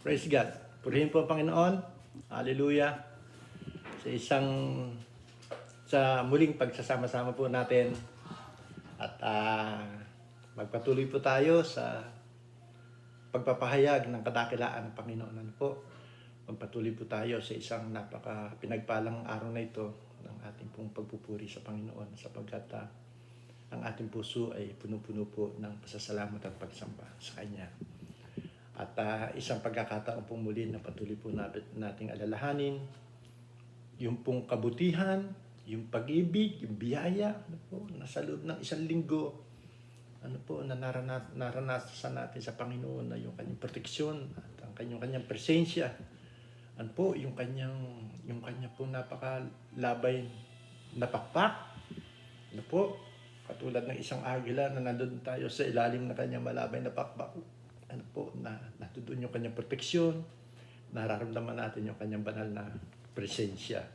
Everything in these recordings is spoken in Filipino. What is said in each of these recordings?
Praise God. Purihin po ang Panginoon. Hallelujah. Sa muling pagsasama-sama po natin at magpatuloy po tayo sa pagpapahayag ng kadakilaan ng Panginoon. Ano po? Magpatuloy po tayo sa isang pinagpalang araw na ito ng ating pong pagpupuri sa Panginoon sapagkat ang ating puso ay puno-puno po ng pasasalamat at pagsamba sa Kanya. At isang pagkakataon pong muli na patuloy po nating alalahanin yung pong kabutihan, yung pag-ibig, yung biyaya, nasa loob ng isang linggo, na naranasan natin sa Panginoon na yung kanyang proteksyon at ang kanyang presensya. Yung kanyang pong napakalabay na pakpak. Katulad ng isang agila na nandun tayo sa ilalim ng kanyang malabay na pakpak. Natudoon yung kanyang proteksyon, nararamdaman natin yung kanyang banal na presensya.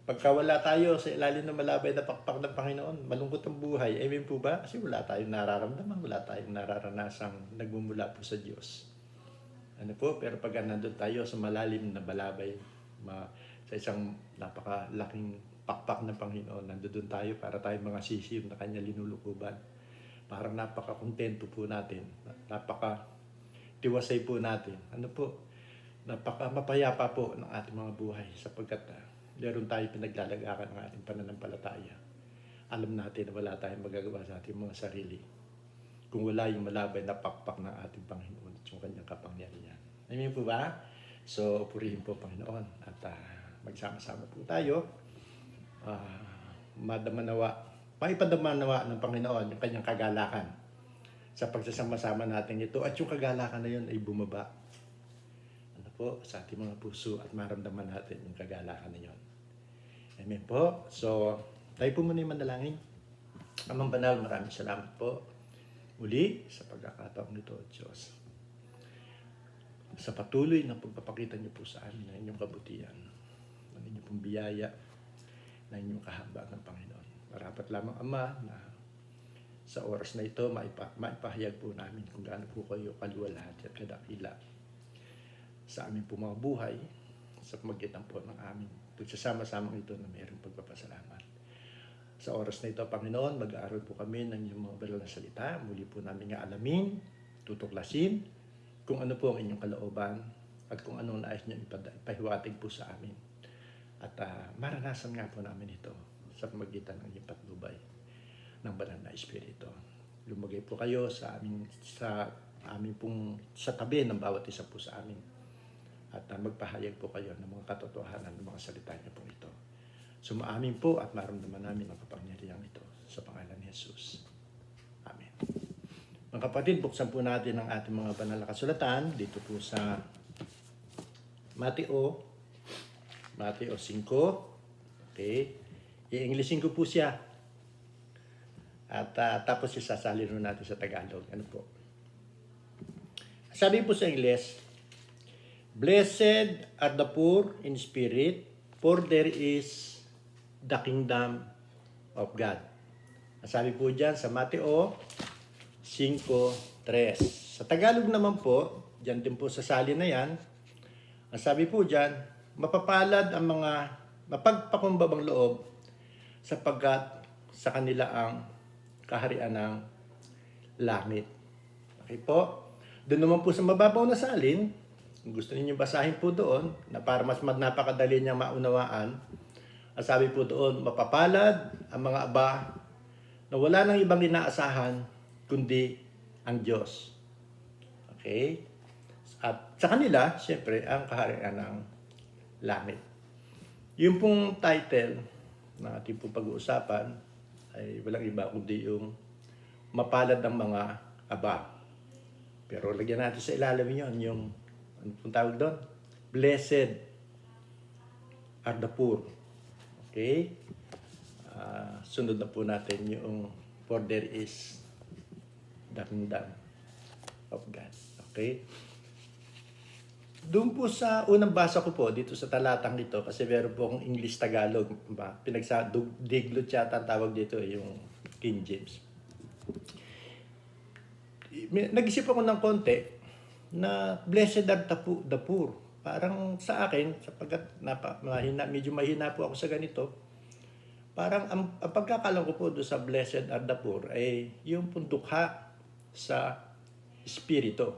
Pagka wala tayo sa ilalim ng malabay na pakpak ng Panginoon, malungkot ang buhay. Amen po ba? Kasi wala tayong nararamdaman, wala tayong nararanasang nagmumula po sa Diyos. Pero pag nandun tayo sa malalim na balabay, sa isang napakalaking pakpak ng Panginoon, nandun tayo para tayong mga sisiw na kanya linulukuban. Parang napaka-kontento po natin, napaka-tiwasay po natin. Napaka-mapayapa po ng ating mga buhay sapagkat meron tayo pinaglalagakan ng ating pananampalataya. Alam natin na wala tayong magagawa sa ating mga sarili kung wala yung malabay na pakpak ng ating Panginoon at yung kanyang kapangyarihan. Amen po ba? So, purihin po Panginoon at magsama-sama po tayo. Maipadama nawa ng Panginoon yung kanyang kagalakan sa pagsasama-sama natin ito at yung kagalakan na yun ay bumaba sa ating mga puso at maramdaman natin yung kagalakan na yun. Amen po. So, tayo po muna yung manalangin. Amang Banal, maraming salamat po muli sa pagkakataong ito, Diyos. Sa patuloy na pagpapakita niyo po sa amin ng inyong kabutihan, ng inyong pong biyaya, ng inyong kahaba ng Panginoon. Marapat lamang, Ama, na sa oras na ito, maipahayag po namin kung gaano po kayo kaluwalhati at kadakila sa aming po mga buhay, sa pamagitan po ng aming pagsasama-samang ito na mayroong pagpapasalamat. Sa oras na ito, Panginoon, mag-aaral po kami ng inyong mga banal na salita. Muli po namin nga alamin, tutuklasin, kung ano po ang inyong kalooban at kung anong nais niyo ipahiwatig po sa amin. At maranasan nga po namin ito sa pamagitan ng inyong patnubay ng banal na Espiritu. Lumagay po kayo sa amin pong sa tabi ng bawat isa po sa amin. At magpahayag po kayo ng mga katotohanan ng mga salita niyo po ito. Sumaamin po at maramdaman namin ang kapangyarihan ito sa pangalan ni Jesus. Amen. Mga kapatid, buksan po natin ang ating mga banal na kasulatan dito po sa Mateo 5. Okay. I-Englishin ko po siya. At tapos isasalin natin sa Tagalog. Sabi po sa English, "Blessed are the poor in spirit, for there is the kingdom of God." Sabi po dyan sa Mateo 5:3. Sa Tagalog naman po, dyan din po sa salin na yan, ang sabi po dyan, "Mapapalad ang mga mapagpakumbabang loob sapagkat sa kanila ang kaharian ng langit." Okay po? Doon naman po sa mababaw na salin, kung gusto niyo basahin po doon, na para mas napakadali niyang maunawaan, ang sabi po doon, "Mapapalad ang mga aba na wala nang ibang inaasahan kundi ang Diyos." Okay? At sa kanila, siyempre, ang kaharian ng langit. Yung pong title na ating pong pag-uusapan ay walang iba kundi yung mapalad ang mga aba. Pero lagyan natin sa ilalim yun, yung ano pong tawag doon? Blessed are the poor. Okay? Sunod na po natin yung "for there is the kingdom of God." Okay? Doon po sa unang basa ko po, dito sa talatang ito, kasi meron po akong English-Tagalog, diglot yata ang tawag dito, yung King James. Nag-isip ako ng konti na blessed are the poor. Parang sa akin, sapagkat medyo mahina po ako sa ganito, parang ang pagkakalam ko po doon sa blessed are the poor ay yung pundukha sa espiritu.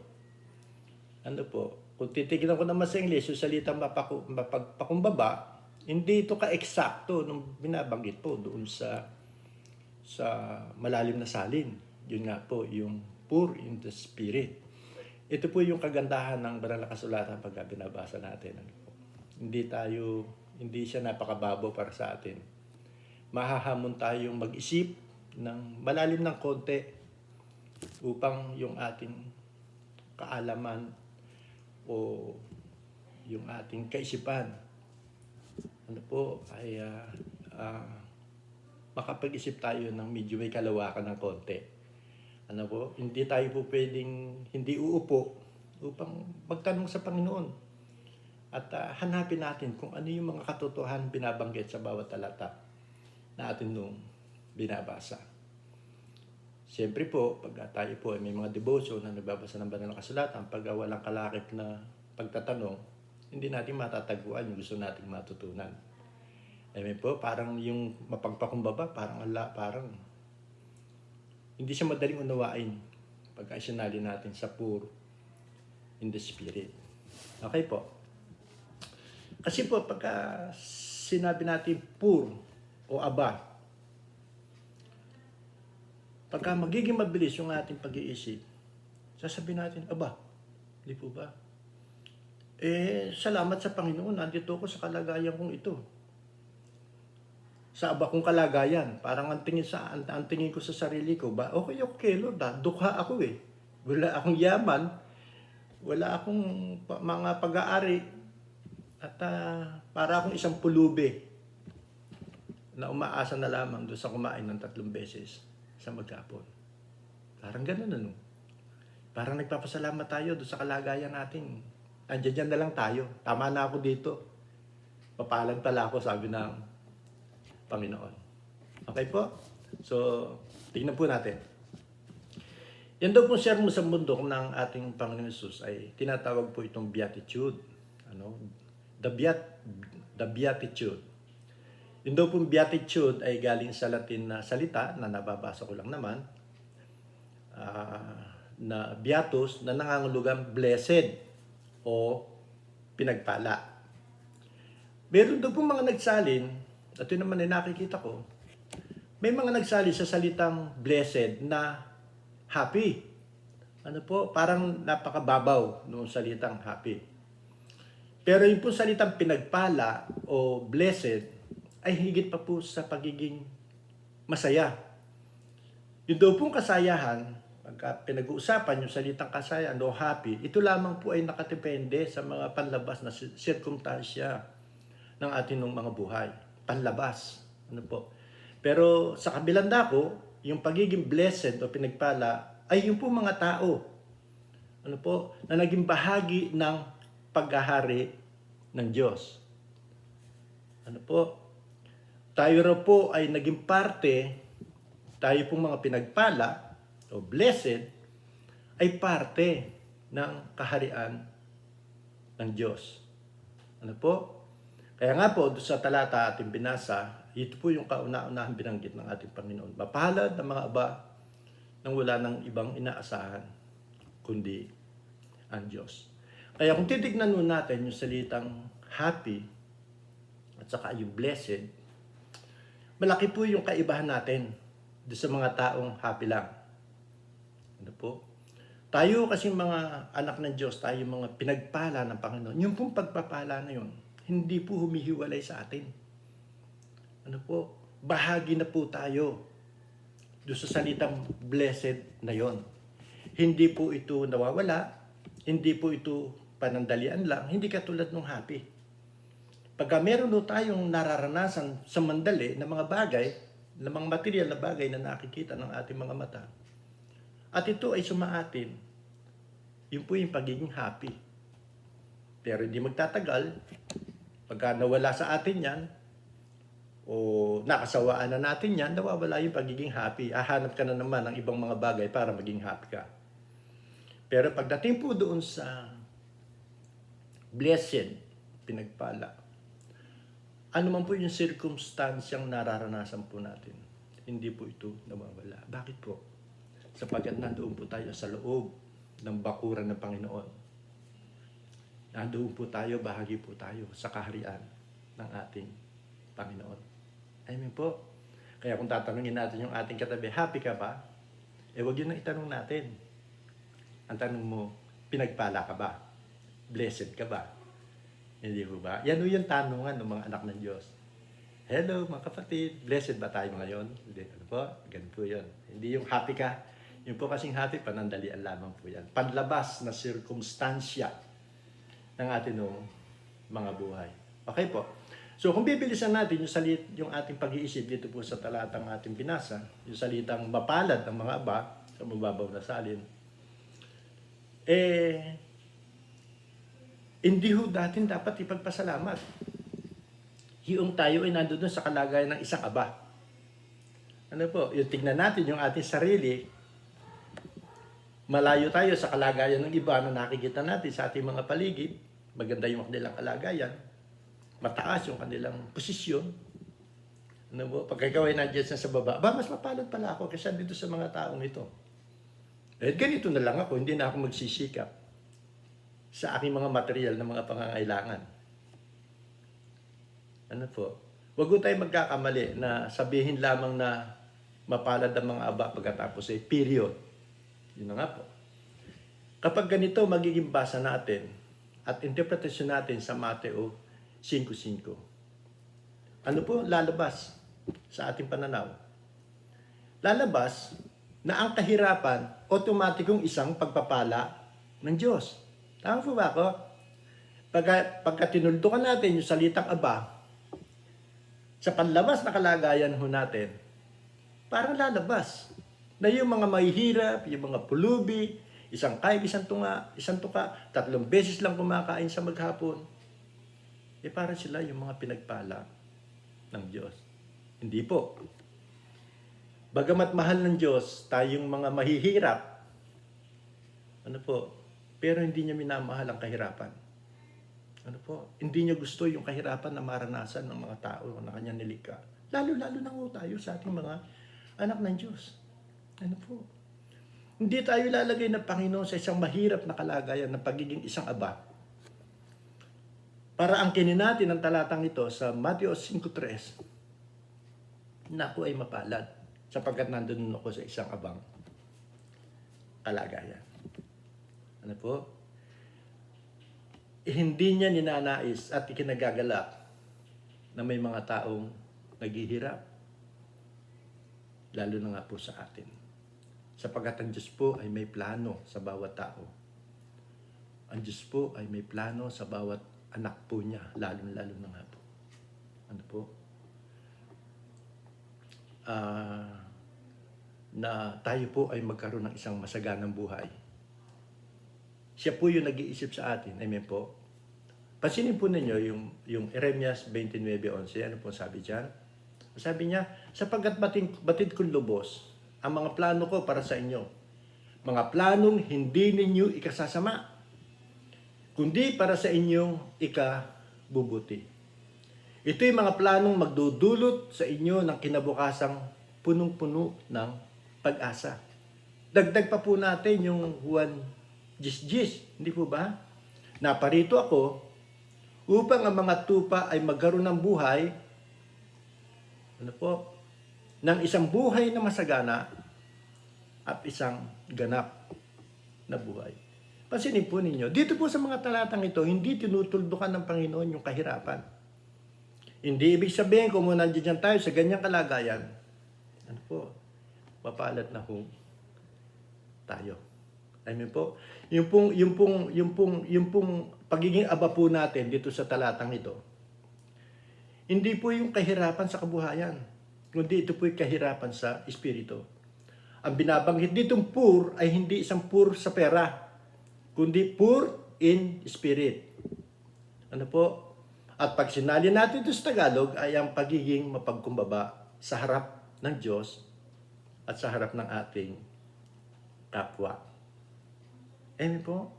Ano po, kung titignan ko naman sa English, yung salitang mapagpakumbaba, hindi ito ka-eksakto nung binabanggit po doon sa malalim na salin. Yun nga po, yung poor in the spirit. Ito po yung kagandahan ng banal na kasulatan pagka binabasa natin. Ano po? Hindi siya napakababaw para sa atin. Mahahamon tayong mag-isip ng malalim ng konti upang yung ating kaalaman o yung ating kaisipan ano po ay makapag-isip tayo ng medyo may kalawakan ng konti. Ano po, hindi tayo po pwedeng hindi uupo upang magtanong sa Panginoon at hanapin natin kung ano yung mga katotohanan binabanggit sa bawat talata na atin nung binabasa. Siyempre po, pag tayo po ay may mga devotion na nagbabasa ng banal na kasulatan, pag walang kalakip na pagtatanong, hindi natin matatagpuan yung gusto nating matutunan. Amen po, parang yung mapagpakumbaba, parang hindi siya madaling unawain pagka isinali natin sa poor in the spirit. Okay po. Kasi po, pagka sinabi natin poor o aba, pagka magiging mabilis yung ating pag-iisip, sasabihin natin, aba, di po ba? Salamat sa Panginoon, nandito ako sa kalagayan kong ito. Sa aba kong kalagayan, parang ang tingin ko sa sarili ko, ba, okay, Lord, dukha ako eh. Wala akong yaman, wala akong mga pag-aari, at para akong isang pulubi na umaasa na lamang doon sa kumain ng 3 beses sa maghapon. Parang ganun ano. Parang nagpapasalamat tayo doon sa kalagayan natin. Andiyan na lang tayo. Tama na ako dito. Papalag pala ako, sabi ng Panginoon. Okay po? So, tingnan po natin. Yan daw pong sermon sa bundok ng ating Panginoon Jesus ay tinatawag po itong beatitude. Ano? The beatitude. Yung daw pong beatitude ay galing sa Latin na salita na nababasa ko lang naman. Na beatus na nangangulugang blessed o pinagpala. Meron daw pong mga nagsalin, at yun naman ay nakikita ko, may mga nagsali sa salitang blessed na happy. Ano po, parang napakababaw noong salitang happy. Pero yung po salitang pinagpala o blessed ay higit pa po sa pagiging masaya. Yung daw pong kasayahan, pagka pinag-uusapan yung salitang kasayahan o happy, ito lamang po ay nakatipende sa mga panlabas na sirkumstansya ng ating mga buhay. Panlabas. Ano po? Pero sa kabilang dako, yung pagiging blessed o pinagpala ay yung po mga tao. Ano po? Na naging bahagi ng paghahari ng Diyos. Ano po? Tayo raw po ay naging parte, tayo pong mga pinagpala o blessed, ay parte ng kaharian ng Diyos. Ano po? Kaya nga po, doon sa talata ating binasa, ito po yung kauna-unahang binanggit ng ating Panginoon. Mapalad ang mga aba nang wala ng ibang inaasahan, kundi ang Diyos. Kaya kung titignan nun natin yung salitang happy at saka yung blessed, malaki po yung kaibahan natin doon sa mga taong happy lang. Ano po? Tayo kasi mga anak ng Diyos, tayo mga pinagpala ng Panginoon. Yung pong pagpapala na yun, hindi po humihiwalay sa atin. Ano po? Bahagi na po tayo doon sa salitang blessed na yon. Hindi po ito nawawala, hindi po ito panandalian lang, hindi katulad ng happy. Pagka meron po tayong nararanasan sa mandali na mga bagay, na mga material na bagay na nakikita ng ating mga mata, at ito ay sumaatin, yun po yung pagiging happy. Pero hindi magtatagal, pagka nawala sa atin yan, o nakasawaan na natin yan, nawawala yung pagiging happy. Hahanap ka na naman ng ibang mga bagay para maging happy ka. Pero pagdating po doon sa blessed, pinagpala, ano man po yung circumstansyang nararanasan po natin, hindi po ito nawawala. Bakit po? Sapagkat nandoon po tayo sa loob ng bakuran ng Panginoon. Nandoon po tayo, bahagi po tayo sa kaharian ng ating Panginoon. Amen po. Kaya kung tatanungin natin yung ating katabi, happy ka ba? Huwag yun na itanong natin. Ang tanong mo, pinagpala ka ba? Blessed ka ba? Hindi po ba? Yan o yung tanungan ng mga anak ng Diyos. Hello mga kapatid, blessed ba tayo ngayon? Hindi, ano po? Ganun po yun. Hindi yung happy ka. Yung po kasing happy, panandalian lamang po yan. Panlabas na sirkumstansya ng ating mga buhay. Okay po. So kung bibilisan natin yung ating pag-iisip dito po sa talatang ating binasa, yung salitang mapalad ang mga aba sa mababaw na salin, hindi ho natin dapat ipagpasalamat. Yung tayo ay nandoon sa kalagayan ng isang aba. Ano po, yung tignan natin yung ating sarili, malayo tayo sa kalagayan ng iba na nakikita natin sa ating mga paligid, maganda yung kanilang kalagayan, mataas yung kanilang posisyon. Ano po, pag ikaw ay nandiyan sa baba, mas mapalad pala ako kaysa dito sa mga taong ito. Ganito na lang ako, hindi na ako magsisikap sa aking mga material na mga pangangailangan. Ano po? Huwag ko tayo magkakamali na sabihin lamang na mapalad ang mga aba pagkatapos ay period. Yun na nga po. Kapag ganito magiging basa natin at interpretasyon natin sa Mateo 5:5. Ano po lalabas sa ating pananaw? Lalabas na ang kahirapan otomatikong isang pagpapala ng Diyos. Tama po ba ako? Pagka tinuldukan natin yung salitang aba, sa panlabas na kalagayan ho natin, parang lalabas na yung mga mahihirap, yung mga pulubi, isang kaib, isang tuka, 3 beses lang kumakain sa maghapon, parang sila yung mga pinagpala ng Diyos. Hindi po. Bagamat mahal ng Diyos tayong mga mahihirap, ano po, pero hindi niya minamahal ang kahirapan. Ano po, hindi niya gusto yung kahirapan na maranasan ng mga tao na kanya nilikha. Lalo-lalo na po tayo sa ating mga anak ng Diyos. Ano po? Hindi tayo lalagay ng Panginoon sa isang mahirap na kalagayan ng pagiging isang aba. Para angkinin natin ang talatang ito sa Mateo 5:3, na ako ay mapalad sapagkat nandun ako sa isang abang kalagayan. Ano po? Hindi niya ninanais at ikinagagalak na may mga taong naghihirap. Lalo na nga po sa atin. Sapagkat ang Diyos po ay may plano sa bawat tao. Ang Diyos po ay may plano sa bawat anak po niya, lalo-lalo na nga po. Ano po? Na tayo po ay magkaroon ng isang masaganang buhay. Siya po yung nag-iisip sa atin. Amen po. Pansinin po ninyo yung Jeremias 29:11. Ano po sabi dyan? Sabi niya, sapagkat batid kong lubos ang mga plano ko para sa inyo. Mga planong hindi ninyo ikasasama, kundi para sa inyong ikabubuti. Ito'y mga planong magdudulot sa inyo ng kinabukasang punong-puno ng pag-asa. Dagdag pa po natin yung Juan 10:10, hindi po ba? Naparito ako upang ang mga tupa ay magkaroon ng buhay, ano po, ng isang buhay na masagana at isang ganap na buhay. Pansinin po ninyo, dito po sa mga talatang ito, hindi tinutuldukan ng Panginoon yung kahirapan. Hindi ibig sabihin kung nandiyan tayo sa ganyang kalagayan, ano po, mapalad na ho tayo. Amen po. Yung pong pagiging aba po natin dito sa talatang ito, hindi po yung kahirapan sa kabuhayan, kundi ito po yung kahirapan sa espiritu. Ang binabanggit ditong poor ay hindi isang poor sa pera, kundi poor in spirit. Ano po? At pag sinali natin ito sa Tagalog, ay ang pagiging mapagkumbaba sa harap ng Diyos at sa harap ng ating kapwa. Amen po.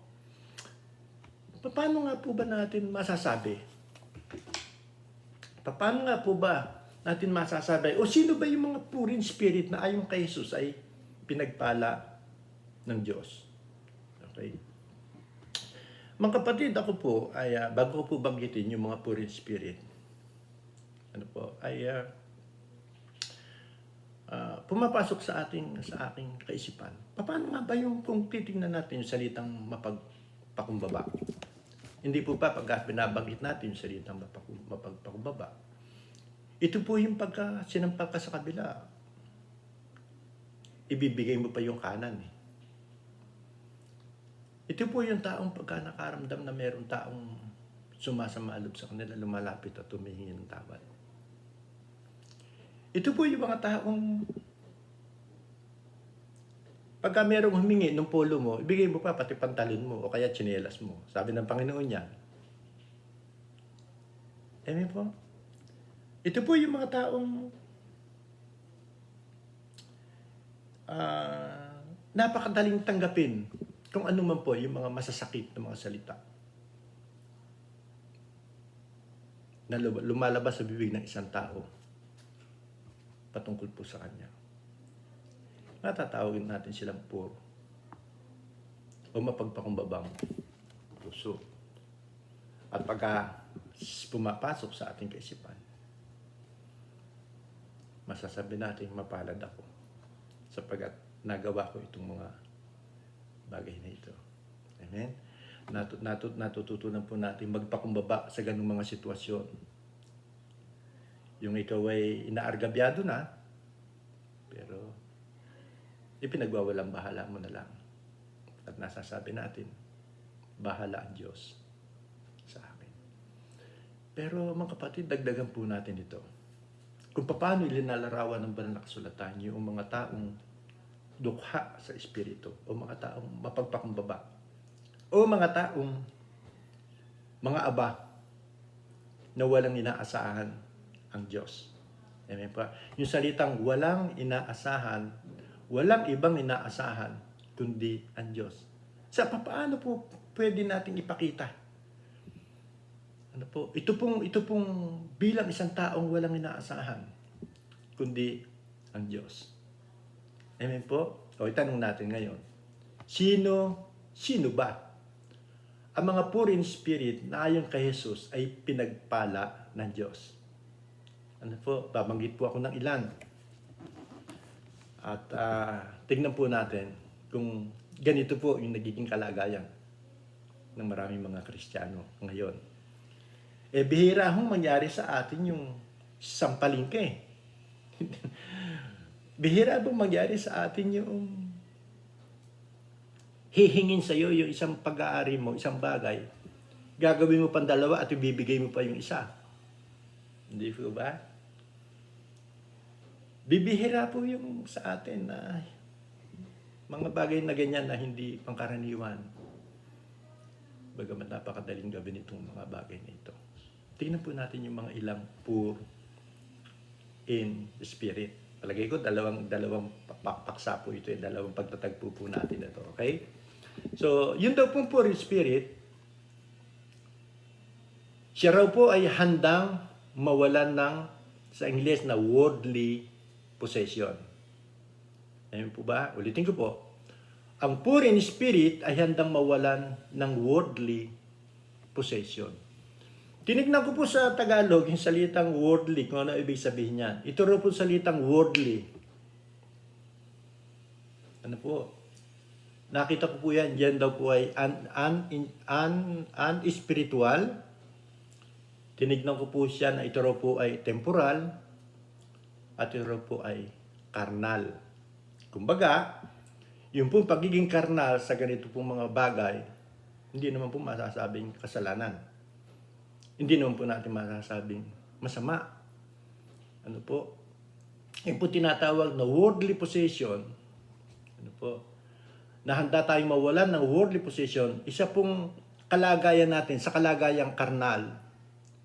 Paano nga po ba natin masasabi? Paano nga po ba natin masasabi? O sino ba yung mga puring spirit na ayon kay Jesus ay pinagpala ng Diyos? Okay. Mga kapatid, ako po ay bago ko po banggitin yung mga puring spirit, pumapasok sa aking kaisipan. Paano nga ba yung kung titingnan natin yung salitang mapagpakumbaba? Hindi po pa pagka binabanggit natin yung salitang mapagpakumbaba. Ito po yung pagka sinampal ka sa kabila, ibibigay mo pa yung kanan. Ito po yung taong pagka nakaramdam na mayroong taong sumasama loob sa kanila, lumalapit at humihingi ng tawad. Ito po yung mga taong pagka mayroong humingi ng polo mo, ibigay mo pa pati pantalon mo o kaya tsinelas mo. Sabi ng Panginoon niya. Amen po. Ito po yung mga taong napakadaling tanggapin kung ano man po yung mga masasakit na mga salita na lumalabas sa bibig ng isang tao patungkol po sa kanya. Matatawagin natin silang puro o mapagpakumbabang puso. At pagka pumapasok sa ating kaisipan, masasabi natin mapalad ako sapagkat nagawa ko itong mga bagay na ito. Amen? Natututunan po natin magpakumbaba sa ganung mga sitwasyon. Yung ikaw ay inaargabyado na, pero ipinagwawalang bahala mo na lang. At nasasabi natin, bahala ang Diyos sa akin. Pero mga kapatid, dagdagan po natin ito. Kung paano ilinalarawan ng banal na kasulatan yung mga taong dukha sa espiritu o mga taong mapagpakumbaba o mga taong mga aba na walang inaasahan ang Diyos. Amen pa. Yung salitang walang inaasahan, walang ibang inaasahan kundi ang Diyos. Sa paano po pwede nating ipakita? Ito pong bilang isang taong walang inaasahan kundi ang Diyos. Amen po? O itanong natin ngayon. Sino ba? Ang mga puring spirit na ayon kay Jesus ay pinagpala ng Diyos. Babanggit po ako ng ilan. At tignan po natin kung ganito po yung nagiging kalagayan ng maraming mga Kristiyano ngayon. Bihira hong mangyari sa atin yung sampalingke. Bihira bang mangyari sa atin yung hihingin sa iyo yung isang pag-aari mo, isang bagay, gagawin mo pang dalawa at ibibigay mo pa yung isa. Hindi po ba? Bibihira po yung sa atin na mga bagay na ganyan na hindi pangkaraniwan. Bagamat napakadaling gawin itong mga bagay na ito. Tingnan po natin yung mga ilang poor in spirit. Palagay ko, dalawang paksa po ito, dalawang pagtatagpo po natin ito, okay? So, yun daw pong poor in spirit, siya raw po ay handang mawalan ng, sa Ingles na worldly possession. Ayun po ba? Ulitin ko po. Ang poor in spirit ay handang mawalan ng worldly possession. Tinignan ko po sa Tagalog yung salitang worldly, kung ano ibig sabihin niyan. Ito raw po salitang worldly. Ano po? Nakita ko po yan, yan daw po ay unspiritual. Tinignan ko po siya na ito raw po ay temporal at ito raw po ay karnal. Kumbaga, yung pong pagiging karnal sa ganito pong mga bagay, hindi naman po masasabing kasalanan. Hindi naman po natin masasabing masama. Ano po? Yung po tinatawag na worldly possession, ano po, na handa tayong mawalan ng worldly possession, isa pong kalagayan natin sa kalagayang karnal,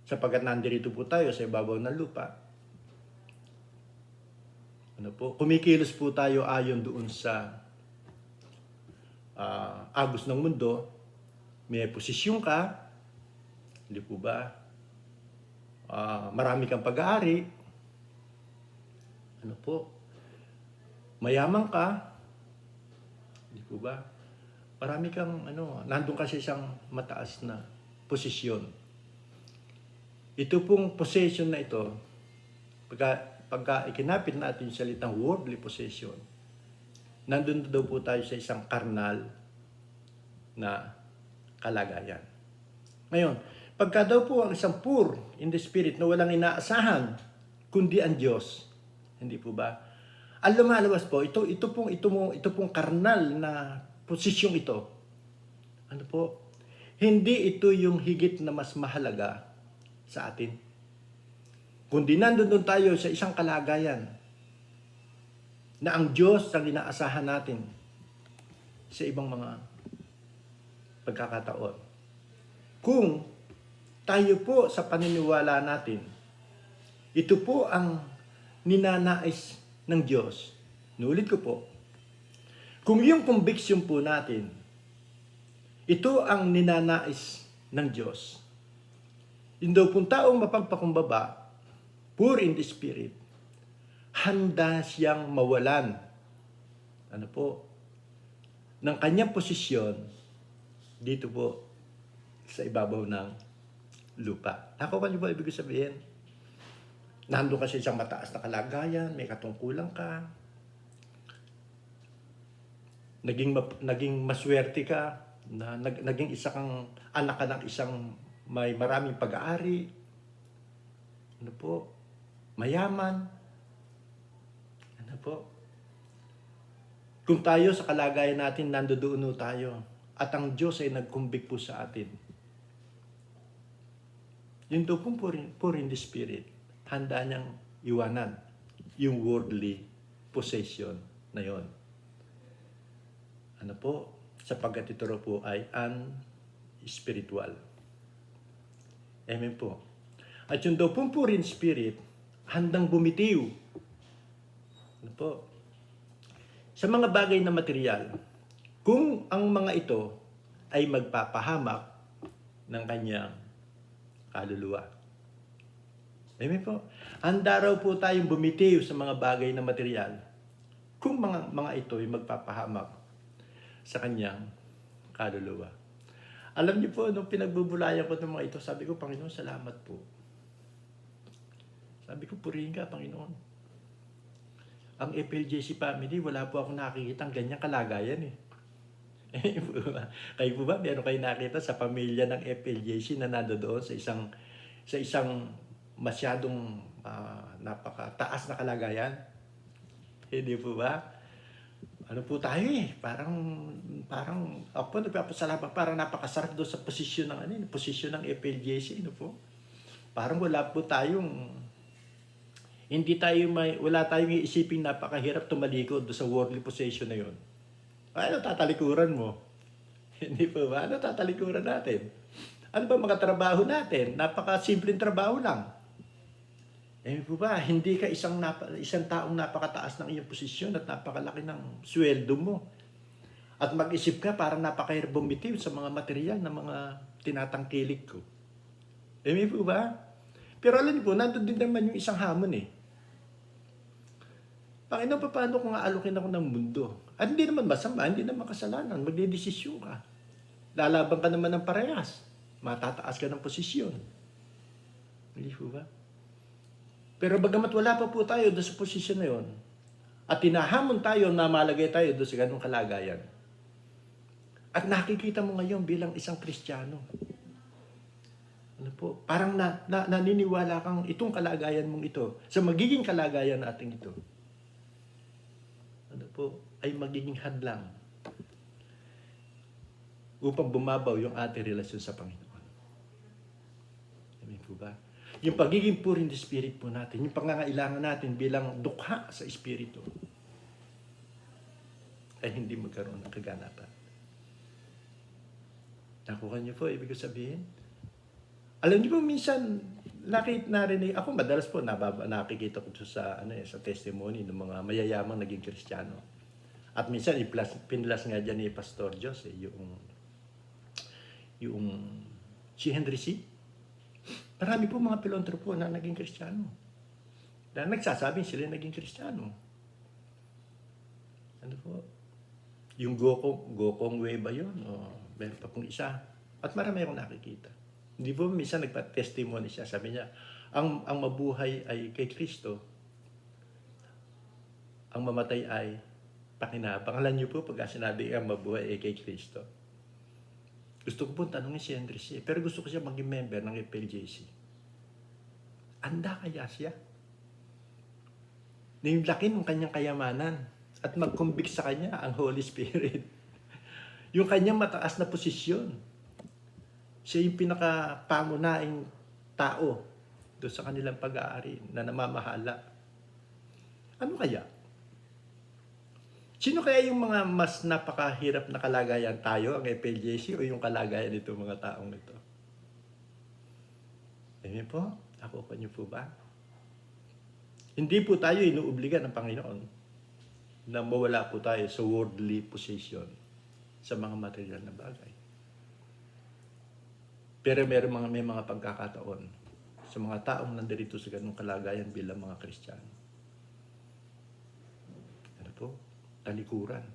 sapagkat nandirito po tayo sa ibabaw ng lupa. Ano po? Kumikilos po tayo ayon doon sa agos ng mundo, may posisyon ka, hindi po ba? Marami kang pag-aari, ano po, mayaman ka, hindi po ba? Marami kang nandun ka sa isang mataas na posisyon. Ito pong possession na ito, pagka ikinapit natin yung salitang worldly possession, nandun daw po tayo sa isang karnal na kalagayan. Ngayon, pagka daw po ang isang poor in the spirit na walang inaasahan, kundi ang Diyos, hindi po ba? Ang lumalabas po, ito pong karnal na posisyong ito. Ano po? Hindi ito yung higit na mas mahalaga sa atin. Kundi nandun tayo sa isang kalagayan na ang Diyos ang inaasahan natin sa ibang mga pagkakataon. Kung tayo po sa paniniwala natin, ito po ang ninanais ng Diyos. Nulit ko po, kung yung conviction po natin, ito ang ninanais ng Diyos. Yung daw pong taong mapagpakumbaba, poor in the spirit, handa siyang mawalan, ng kanyang posisyon dito po sa ibabaw ng lupa. Nakuha niyo ba ibig sabihin? Nandun ka sa isang mataas na kalagayan, may katungkulan ka, naging maswerte ka, naging isa kang anak ka ng isang may maraming pag-aari, mayaman, kung tayo sa kalagayan natin, nandoon tayo, at ang Diyos ay nagkumbik po sa atin. Yun daw pong poor in the spirit, handa niyang iwanan yung worldly possession na yon. Sapagkat ito po ay unspiritual. Amen po. At yung daw pong poor in spirit, handang bumitiw. Sa mga bagay na material, kung ang mga ito ay magpapahamak ng kanyang kaluluwa. Amen po. Handa raw po tayong bumitiw sa mga bagay na material kung mga ito ay magpapahamak sa kanyang kaluluwa. Alam niyo po, nung pinagbubulayan ko ng mga ito, sabi ko, Panginoon, salamat po. Sabi ko, purihin ka, Panginoon. Ang FLJC family, wala po akong nakikita ang ganyang kalagayan eh. Kayo po ba, meron kayo nakita sa pamilya ng FLJC na nandoon sa isang masyadong napakataas na kalagayan? Hindi po ba? Ano po tayo eh, parang ako po nagpapasalamat, parang napakasarap doon sa posisyon ng FLJC, Parang wala po tayong wala tayong iisiping napakahirap tumalikod doon sa worldly possession na yon. Ano tatalikuran mo? Hindi po ba? Ano tatalikuran natin? Ano ba mga trabaho natin? Napakasimpleng trabaho lang. Po ba? Hindi ka isang taong napakataas ng iyong posisyon at napakalaki ng sweldo mo. At mag-isip ka parang napakahirap bumitiw sa mga material na mga tinatangkilik ko. Po ba? Pero alam niyo po, nandun din naman yung isang hamon eh. Panginoon, paano kung aalukin ako ng mundo? At hindi naman masama, hindi naman kasalanan. Magdedesisyon ka. Lalaban ka naman ng parehas. Matataas ka ng posisyon. Hindi po ba? Pero bagamat wala pa po tayo doon sa posisyon na yon, at tinahamon tayo na malagay tayo doon sa ganung kalagayan, at nakikita mo ngayon bilang isang Kristiyano, parang naniniwala kang itong kalagayan mong ito, sa magiging kalagayan natin ito, ay magiging hadlang upang bumabaw yung ating relasyon sa Panginoon. Amen po ba? Yung pagiging poor in the spirit po natin, yung pangangailangan natin bilang dukha sa espiritu, ay hindi magkaroon ng kaganapan. Nakuha niyo po, ibig sabihin? Alam niyo po, minsan, narinig, ako madalas po nakikita ko sa testimony ng mga mayayamang naging Kristiyano. At minsan, pinlas nga dyan ni Pastor Diyos, yung si Henry C. Marami po mga pilantropo na naging Kristiyano. Dahil nagsasabing sila naging Kristiyano. Ano po? Yung Gokong Way ba yun? O meron pa pong isa. At marami akong nakikita. Hindi po, minsan nagpa-testimony siya. Sabi niya, ang mabuhay ay kay Kristo. Ang mamatay ay pakinabang. Alam niyo po, pagka sinabi ang mabuhay ay kay Kristo. Gusto ko po tanongin si Henry C. Pero gusto ko siya maging member ng FLJC. Anda kaya siya? Yung laki ng kanyang kayamanan at mag-convict sa kanya ang Holy Spirit. Yung kanyang mataas na posisyon. Siya yung pinakapangunahing tao doon sa kanilang pag-aari na namamahala. Ano kaya? Sino kaya yung mga mas napakahirap na kalagayan tayo, ang FLJC, o yung kalagayan nito mga taong ito? Amen po? Ako pa niyo po ba? Hindi po tayo inuobliga ng Panginoon na mawala po tayo sa worldly possession, sa mga material na bagay. Pero may mga pagkakataon sa mga taong nandirito sa ganung kalagayan bilang mga Kristiyano. Ano po? Talikuran.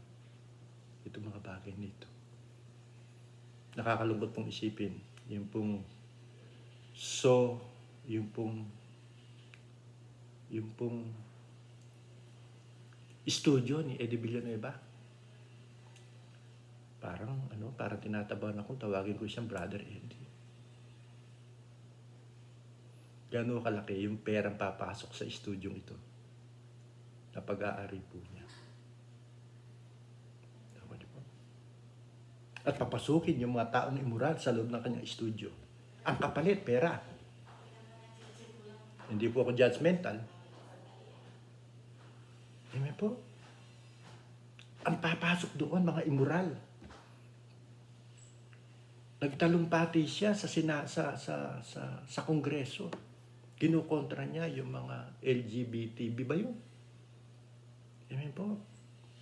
Ito mga bagay nito. Nakakalungkot pong isipin. Yung pong studio ni Eddie Villanueva. Parang tinatabahan ako, tawagin ko siyang Brother Eddie. Gano'n kalaki yung perang papasok sa studio ito na pag-aari po niya. At papasukin yung mga taong immoral sa loob ng kanyang studio. Ang kapalit, pera. Hindi po ako judgmental. Amen po. Ang papasok doon, mga immoral. Nagtalumpati siya sa Kongreso. Kinukontra niya yung mga LGBT ba yun? Amen po.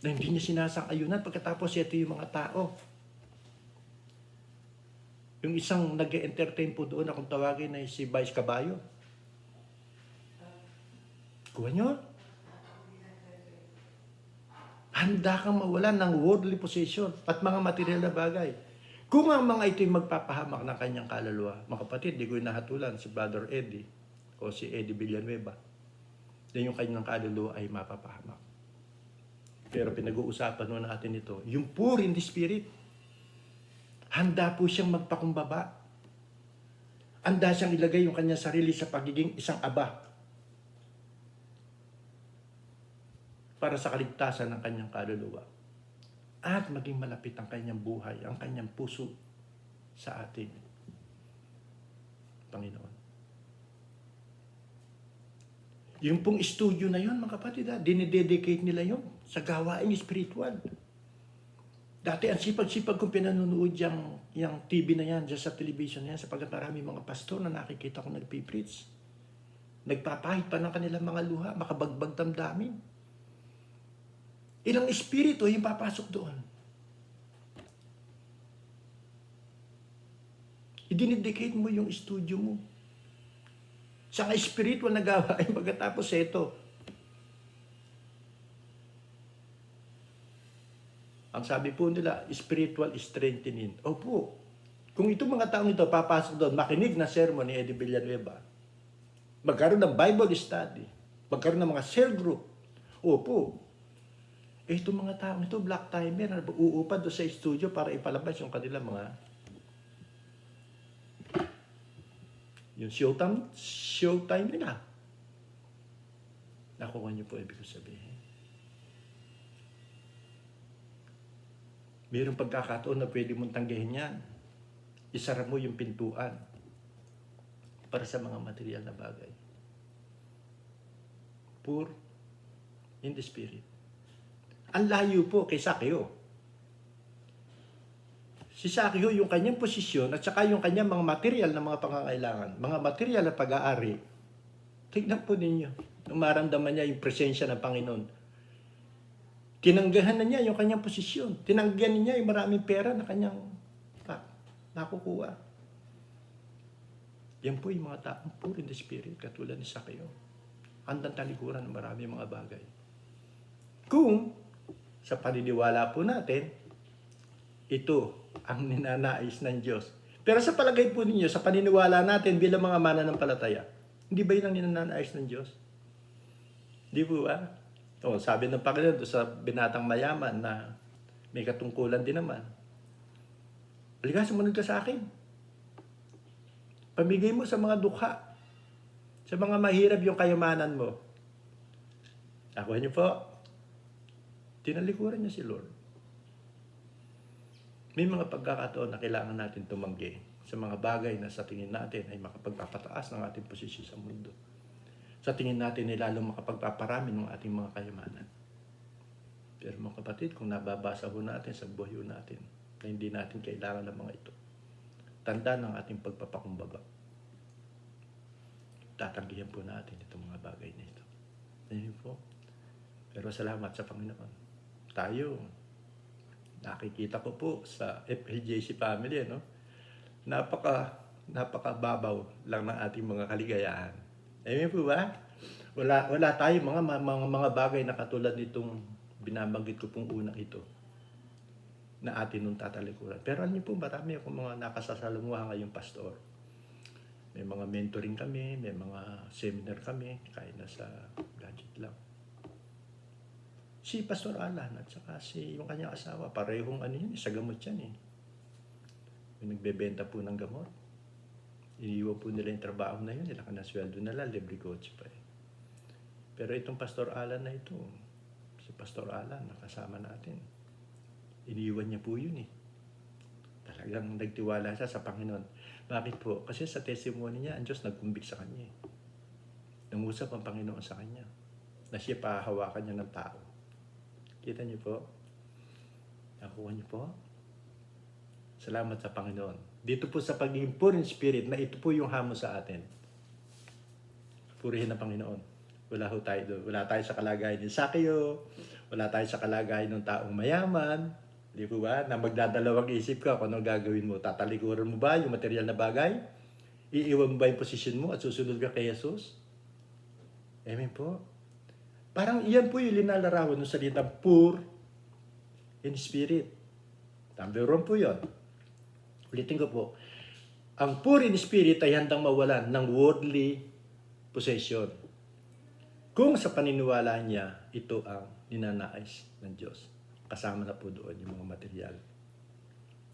Na hindi niya sinasang-ayunan pagkatapos ito yung mga tao. Yung isang nag-entertain po doon, akong tawagin na si Vice Caballo. Kuha nyo? Handa kang mawalan ng worldly possession at mga material na bagay. Kung ang mga ito'y magpapahamak ng kanyang kaluluwa, mga kapatid, di ko nahatulan si Brother Eddie o si Eddie Villanueva, na yung kanyang kaluluwa ay mapapahamak. Pero pinag-uusapan mo natin ito, yung poor in the spirit. Handa po siyang magpakumbaba. Handa siyang ilagay yung kanyang sarili sa pagiging isang aba para sa kaligtasan ng kanyang kaluluwa. At maging malapit ang kanyang buhay, ang kanyang puso sa atin, Panginoon. Yung pong studio na yun, mga kapatid, dinidedicate nila yun sa gawaing spiritual. Dati ang sipag-sipag kong pinanonood yung TV na yan, dyan sa television na yan, sapagkat marami mga pastor na nakikita ko nagpipreach. Nagpapahit pa ng kanilang mga luha, makabagbag damdamin. Ilang espiritu yung papasok doon. Idinidicate mo yung studio mo. Sa spiritual na gawain, pagkatapos ito, ang sabi po nila, spiritual strengthening. Opo. Kung itong mga taong ito papasok doon, makinig na sermon ni Eddie Villanueva, magkaroon ng Bible study, magkaroon ng mga cell group. Opo. Itong mga taong ito, black timer, uupad doon sa studio para ipalabas yung kanilang mga yung showtime nila. Nakuha niyo po ibig sabihin. Mayroong pagkakataon na pwede mong tanggihin yan. Isara mo yung pintuan para sa mga material na bagay. Poor in the spirit. Ang layo po kay Sakeo. Si Sakeo, yung kanyang posisyon at saka yung kanyang mga material na mga pangangailangan, mga material na pag-aari, tignan po ninyo. Nung maramdaman niya yung presensya ng Panginoon, Tinanggahan na niya yung kanyang posisyon. Tinanggahan niya yung maraming pera na kanyang nakukuha. Yan po yung mga taong poor in the spirit, katulad ni Sakeo. Handang talikuran ng maraming mga bagay. Kung sa paniniwala po natin, ito ang ninanais ng Diyos. Pero sa palagay po ninyo, sa paniniwala natin bilang mga mananampalataya, hindi ba yun ang ninanais ng Diyos? Di po ba? O, sabi ng Panginoon sa binatang mayaman na may katungkulan din naman. Halika, sumunod ka sa akin. Pamigay mo sa mga dukha. Sa mga mahirap yung kayamanan mo. Ako niyo po, tinalikuran niya si Lord. May mga pagkakataon na kailangan natin tumanggi sa mga bagay na sa tingin natin ay makapagpapataas ng ating posisyon sa mundo. Sa tingin natin ay lalong makapagpaparami ng ating mga kayamanan. Pero mga kapatid, kung nababasa ho natin sa buhay natin na hindi natin kailangan ng mga ito, tanda ng ating pagpapakumbaba. Tatanggihan po natin itong mga bagay na ito. Ayun po. Pero salamat sa Panginoon. Tayo, nakikita ko po sa FLJC family, no? Napakababaw lang ng ating mga kaligayahan. Amen po ba? Wala tayo mga bagay na katulad nitong binabanggit ko pong unang ito na atin nung tatalikuran. Pero alam niyo po, marami akong mga nakasasalamuha ngayong pastor. May mga mentoring kami, may mga seminar kami, kahit nasa gadget lang. Si Pastor Alan at saka yung kanyang asawa, parehong sa gamot yan eh. Yung nagbebenta po ng gamot. Iniiwan po nila yung trabaho na yun, nila ka na sweldo nila, libre coach pa eh. Pero itong Pastor Alan na ito, si Pastor Alan, nakasama natin. Iniiwan niya po yun eh. Talagang nagtiwala siya sa Panginoon. Bakit po? Kasi sa testimony niya, ang Diyos nagkumbik sa kanya. Nangusap ang Panginoon sa kanya na siya pahawakan niya ng tao. Kita niyo po? Nakuha niyo po? Salamat sa Panginoon. Dito po sa pagiging poor in spirit, na ito po yung hamon sa atin. Purihin ang Panginoon. Wala ho tayo doon. Wala tayo sa kalagayan ni Sakeo. Wala tayo sa kalagayan ng taong mayaman. Di po ba? Na magdadalawang isip ka kung ano gagawin mo. Tatalikuran mo ba yung material na bagay? Iiwan mo ba yung posisyon mo at susunod ka kay Jesus? Amen po. Parang iyan po yung linalarawan ng salitang poor in spirit. Number 1 po yun. Ulitin ko po. Ang poor in spirit ay handang mawalan ng worldly possession. Kung sa paniniwala niya, ito ang ninanais ng Diyos. Kasama na po doon yung mga material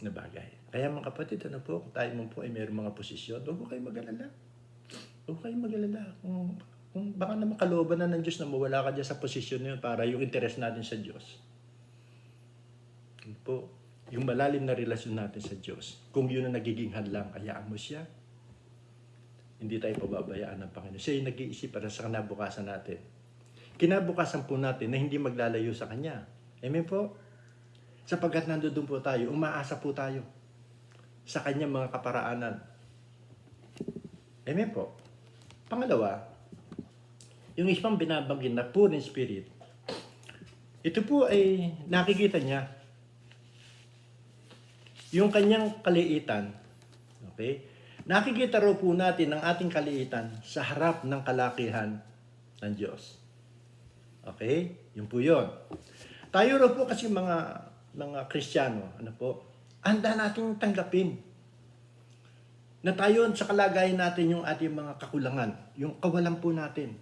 na bagay. Kaya mga kapatid, ano po, kung tayo mo po ay mayroong mga posisyon, huwag kayong mag-alala. Huwag kayong mag-alala. Kung baka naman kalooban na ng Diyos na mawala ka dyan sa posisyon na yun para yung interest natin sa Diyos. Ano po, yung malalim na relasyon natin sa Diyos, kung yun ang nagiging hadlang, hayaan mo siya. Hindi tayo pababayaan ng Panginoon. Siya yung nag-iisip para sa kinabukasan natin. Kinabukasan po natin na hindi maglalayo sa Kanya. Amen po? Sapagkat nandoon po tayo, umaasa po tayo sa Kanyang mga kaparaanan. Amen po? Pangalawa, yung isang binabanggit na poor in spirit, ito po ay nakikita niya yung kanyang kaliitan. Okay? Nakikita raw po natin ang ating kaliitan sa harap ng kalakihan ng Diyos. Okay? Yun po yun. Tayo raw po kasi mga Kristiyano, ano po, handa natin tanggapin na tayo sa kalagayan natin yung ating mga kakulangan, yung kawalan po natin.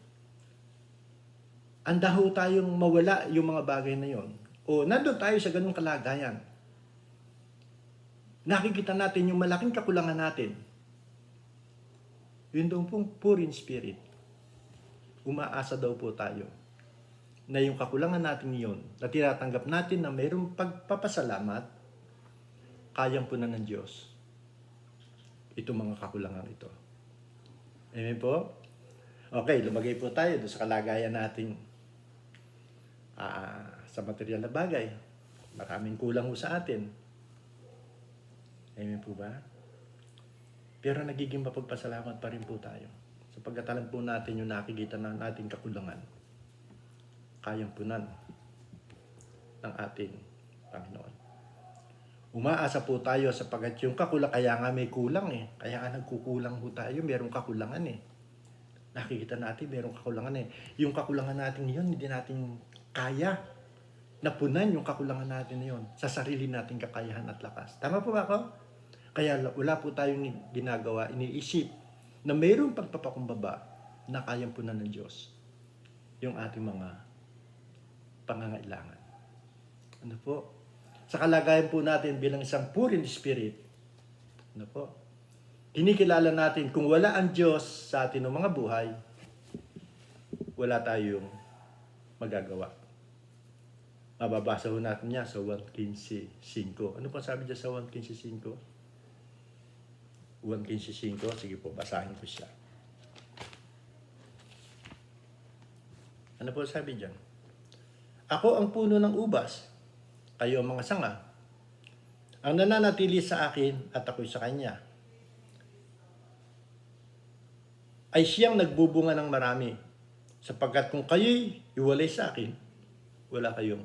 Handa ho tayong mawala yung mga bagay na yon. O nandun tayo sa ganung kalagayan. Nakikita natin yung malaking kakulangan natin. Yun daw pong poor in spirit. Umaasa daw po tayo na yung kakulangan natin yun, na tinatanggap natin na mayroong pagpapasalamat, kayang po na ng Diyos itong mga kakulangan ito. Amen po? Okay, lumagay po tayo doon sa kalagayan natin sa material na bagay. Maraming kulang po sa atin. Amen po ba? Pero nagiging mapagpasalamat pa rin po tayo. Sapagkat alam po natin yung nakikita na nating kakulangan. Kayang punan ng ating Panginoon. Umaasa po tayo sapagkat yung kakulang, kaya nga may kulang eh. Kaya nga nagkukulang po tayo, merong kakulangan eh. Nakikita natin, merong kakulangan eh. Yung kakulangan natin yun, hindi natin kaya napunan yung kakulangan natin na yun sa sarili nating kakayahan at lakas. Tama po ba ako? Kaya wala po tayong ginagawa, iniisip na mayroong pagpapakumbaba na kayang punan ng Diyos yung ating mga pangangailangan. Ano po? Sa kalagayan po natin bilang isang poor in spirit, ano po? Kinikilala natin kung wala ang Diyos sa atin ng mga buhay, wala tayong magagawa. Mababasa ho natin niya sa 1:15. Ano po sabi niya sa 1:15? 1:15, sige po, basahin ko siya. Ano po sabi diyan? Ako ang puno ng ubas, kayo ang mga sanga. Ang nananatili sa akin at ako'y sa kanya, ay siyang nagbubunga ng marami. Sapagkat kung kayo'y iwalay sa akin, wala kayong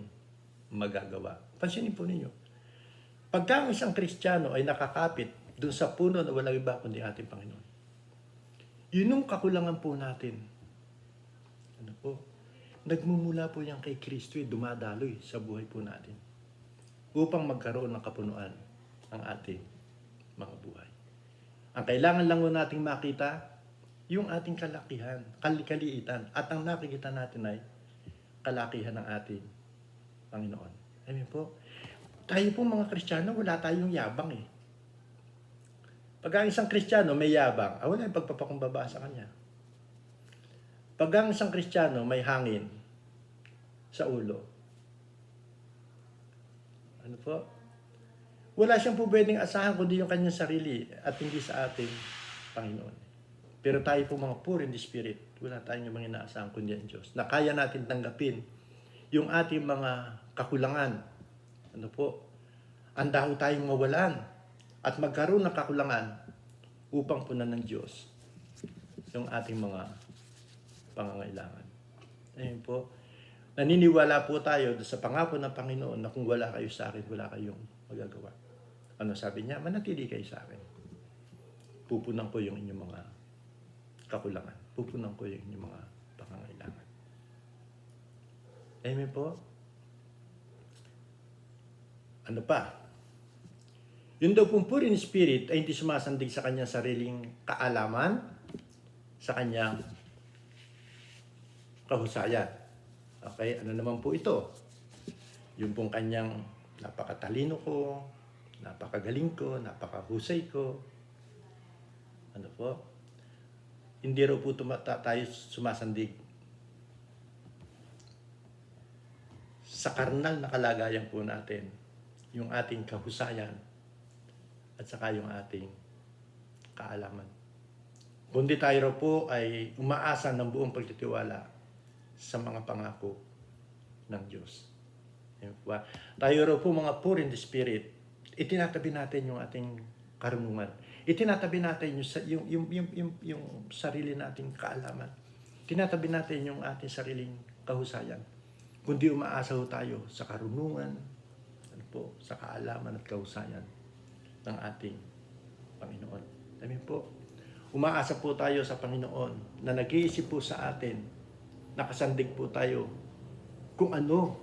magagawa. Pansinin po ninyo. Pagka ang isang Kristiyano ay nakakapit doon sa puno na walang iba kundi ating Panginoon, yun yung kakulangan po natin. Ano po? Nagmumula po yan kay Kristo, dumadaloy sa buhay po natin upang magkaroon ng kapunuan ang ating mga buhay. Ang kailangan lang nating makita, yung ating kalakihan, kaliitan, at ang nakikita natin ay kalakihan ng ating Panginoon. Amen po. Tayo po mga Kristiyano, wala tayong yabang eh. Pag ang isang Kristiyano may yabang, wala yung pagpapakumbaba sa kanya. Pag ang isang Kristiyano may hangin sa ulo, ano po? Wala siyang po pwedeng asahan kundi yung kanyang sarili at hindi sa ating Panginoon. Pero tayo po mga poor in the spirit, wala tayong mga inaasahan kundi ang Diyos, na kaya natin tanggapin yung ating mga kakulangan. Ano po? Handa ho tayong mawalan at magkaroon ng kakulangan upang punan ng Diyos yung ating mga pangangailangan. Ayun po. Naniniwala po tayo sa pangako ng Panginoon na kung wala kayo sa akin, wala kayong magagawa. Ano sabi niya? Manatili kayo sa akin. Pupunan ko yung inyong mga kakulangan. Pupunan ko yung inyong mga pangangailangan. Amen po? Ano pa? Yun daw pong poor in spirit ay hindi sumasandig sa kanyang sariling kaalaman, sa kanyang kahusayan. Okay, ano naman po ito? Yung pong kanyang napakatalino ko, napakagaling ko, napakahusay ko. Ano po? Hindi raw po tayo sumasandig sa karnal na kalagayan po natin, yung ating kahusayan at saka yung ating kaalaman. Kundi tayo raw po ay umaasa ng buong pagtitiwala sa mga pangako ng Diyos. Tayo raw po mga poor in the spirit, itinatabi natin yung ating karunungan. Itinatabi natin yung sarili nating kaalaman. Tinatabi natin yung ating sariling kahusayan. Kundi umaasa tayo sa karunungan, ano po, sa kaalaman at kahusayan ng ating Panginoon. Amen po. Umaasa po tayo sa Panginoon na nag-iisip po sa atin, nakasandig po tayo kung ano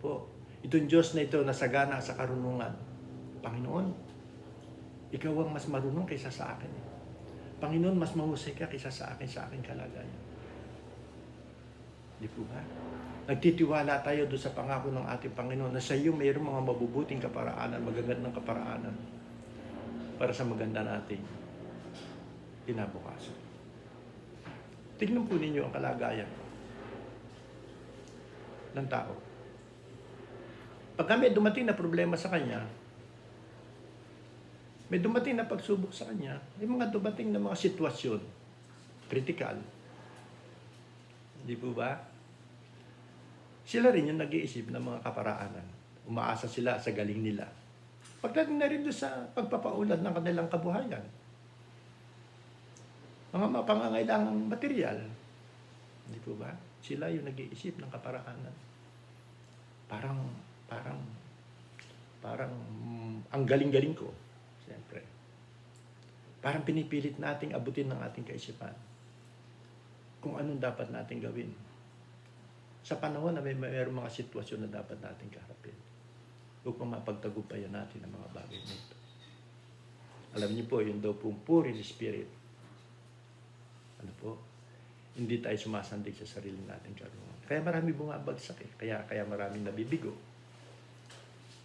po, itong Diyos na ito na sagana sa karunungan. Panginoon, ikaw ang mas marunong kaysa sa akin. Panginoon, mas mahusay ka kaysa sa akin kalagayan. Di po ba? Nagtitiwala tayo doon sa pangako ng ating Panginoon na sa iyo mayroong mga mabubuting kaparaanan, magagandang kaparaanan para sa maganda nating kinabukasan. Tignan po ninyo ang kalagayan ng tao. Pag may dumating na problema sa kanya, may dumating na pagsubok sa kanya, may mga dumating na mga sitwasyon, critical. Hindi po ba? Sila rin yung nag-iisip ng mga kaparaanan. Umaasa sila sa galing nila. Pagdating na rin doon sa pagpapaulad ng kanilang kabuhayan, mga pangangailangang material. Hindi po ba? Sila yung nag-iisip ng kaparaanan. parang, parang, ang galing-galing ko. Siyempre. Parang pinipilit nating abutin ng ating kaisipan kung anong dapat nating gawin. Sa panahon na mayroong mga sitwasyon na dapat nating kaharapin upang mapagtagumpayan natin ang mga bagay nito. Alam niyo po, yun daw pong poor in spirit. Ano po? Hindi tayo sumasandig sa sarili nating karunungan. Kaya marami bumabagsak eh. Kaya maraming nabibigo.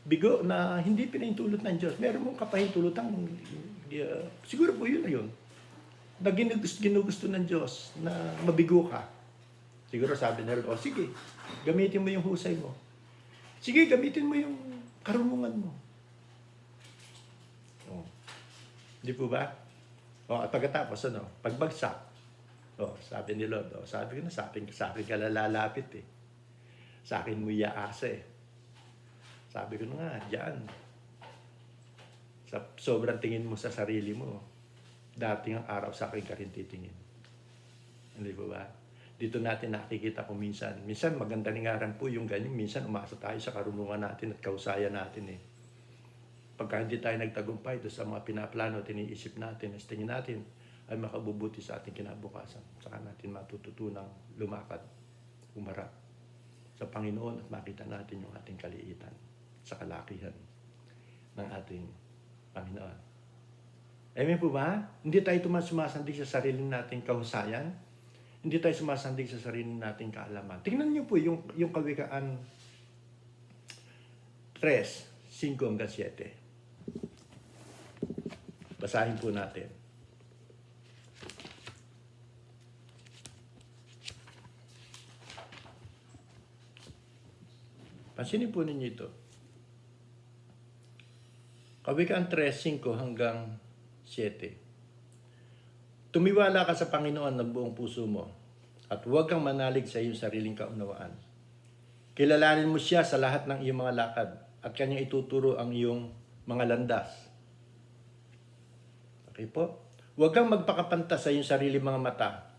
Bigo na hindi pinahintulot ng Diyos. Meron mong kapahintulotang, siguro po yun na yun. Na ginugusto ng Diyos na mabigo ka. Siguro sabi niya, oh sige, gamitin mo yung husay mo. Sige, gamitin mo yung karunungan mo. Oh. Di po ba? Oh, at pagkatapos, pagbagsak. Oh, sabi ni Lord, sabi ko na, sa akin ka lalapit eh. Sa akin mo iaasa eh. Sabi ko na nga, diyan. Sa sobrang tingin mo sa sarili mo, dating ang araw sa akin ka rin titingin. Hindi po ba? Dito natin nakikita kung minsan maganda ngaran po yung ganyan, minsan umasa tayo sa karunungan natin at kahusayan natin eh. Pagka hindi tayo nagtagumpay doon sa mga pinaplano at iniisip natin, at tingin natin ay makabubuti sa ating kinabukasan. Saka natin matututunang lumakad, umarap sa Panginoon at makita natin yung ating kaliitan sa kalakihan ng ating Panginoon. Amen po ba? Hindi tayo sumasandig sa sarili nating kahusayan. Hindi tayo sumasandig sa sarili nating kaalaman. Tingnan niyo po yung Kawikaan 3:5-7. Basahin po natin. Pansinin po ninyo ito. Kawikaan 3:5-7. Tumiwala ka sa Panginoon ng buong puso mo at huwag kang manalig sa iyong sariling kaunawaan. Kilalanin mo siya sa lahat ng iyong mga lakad at kanyang ituturo ang iyong mga landas. Okay po? Huwag kang magpakapanta sa iyong sariling mga mata.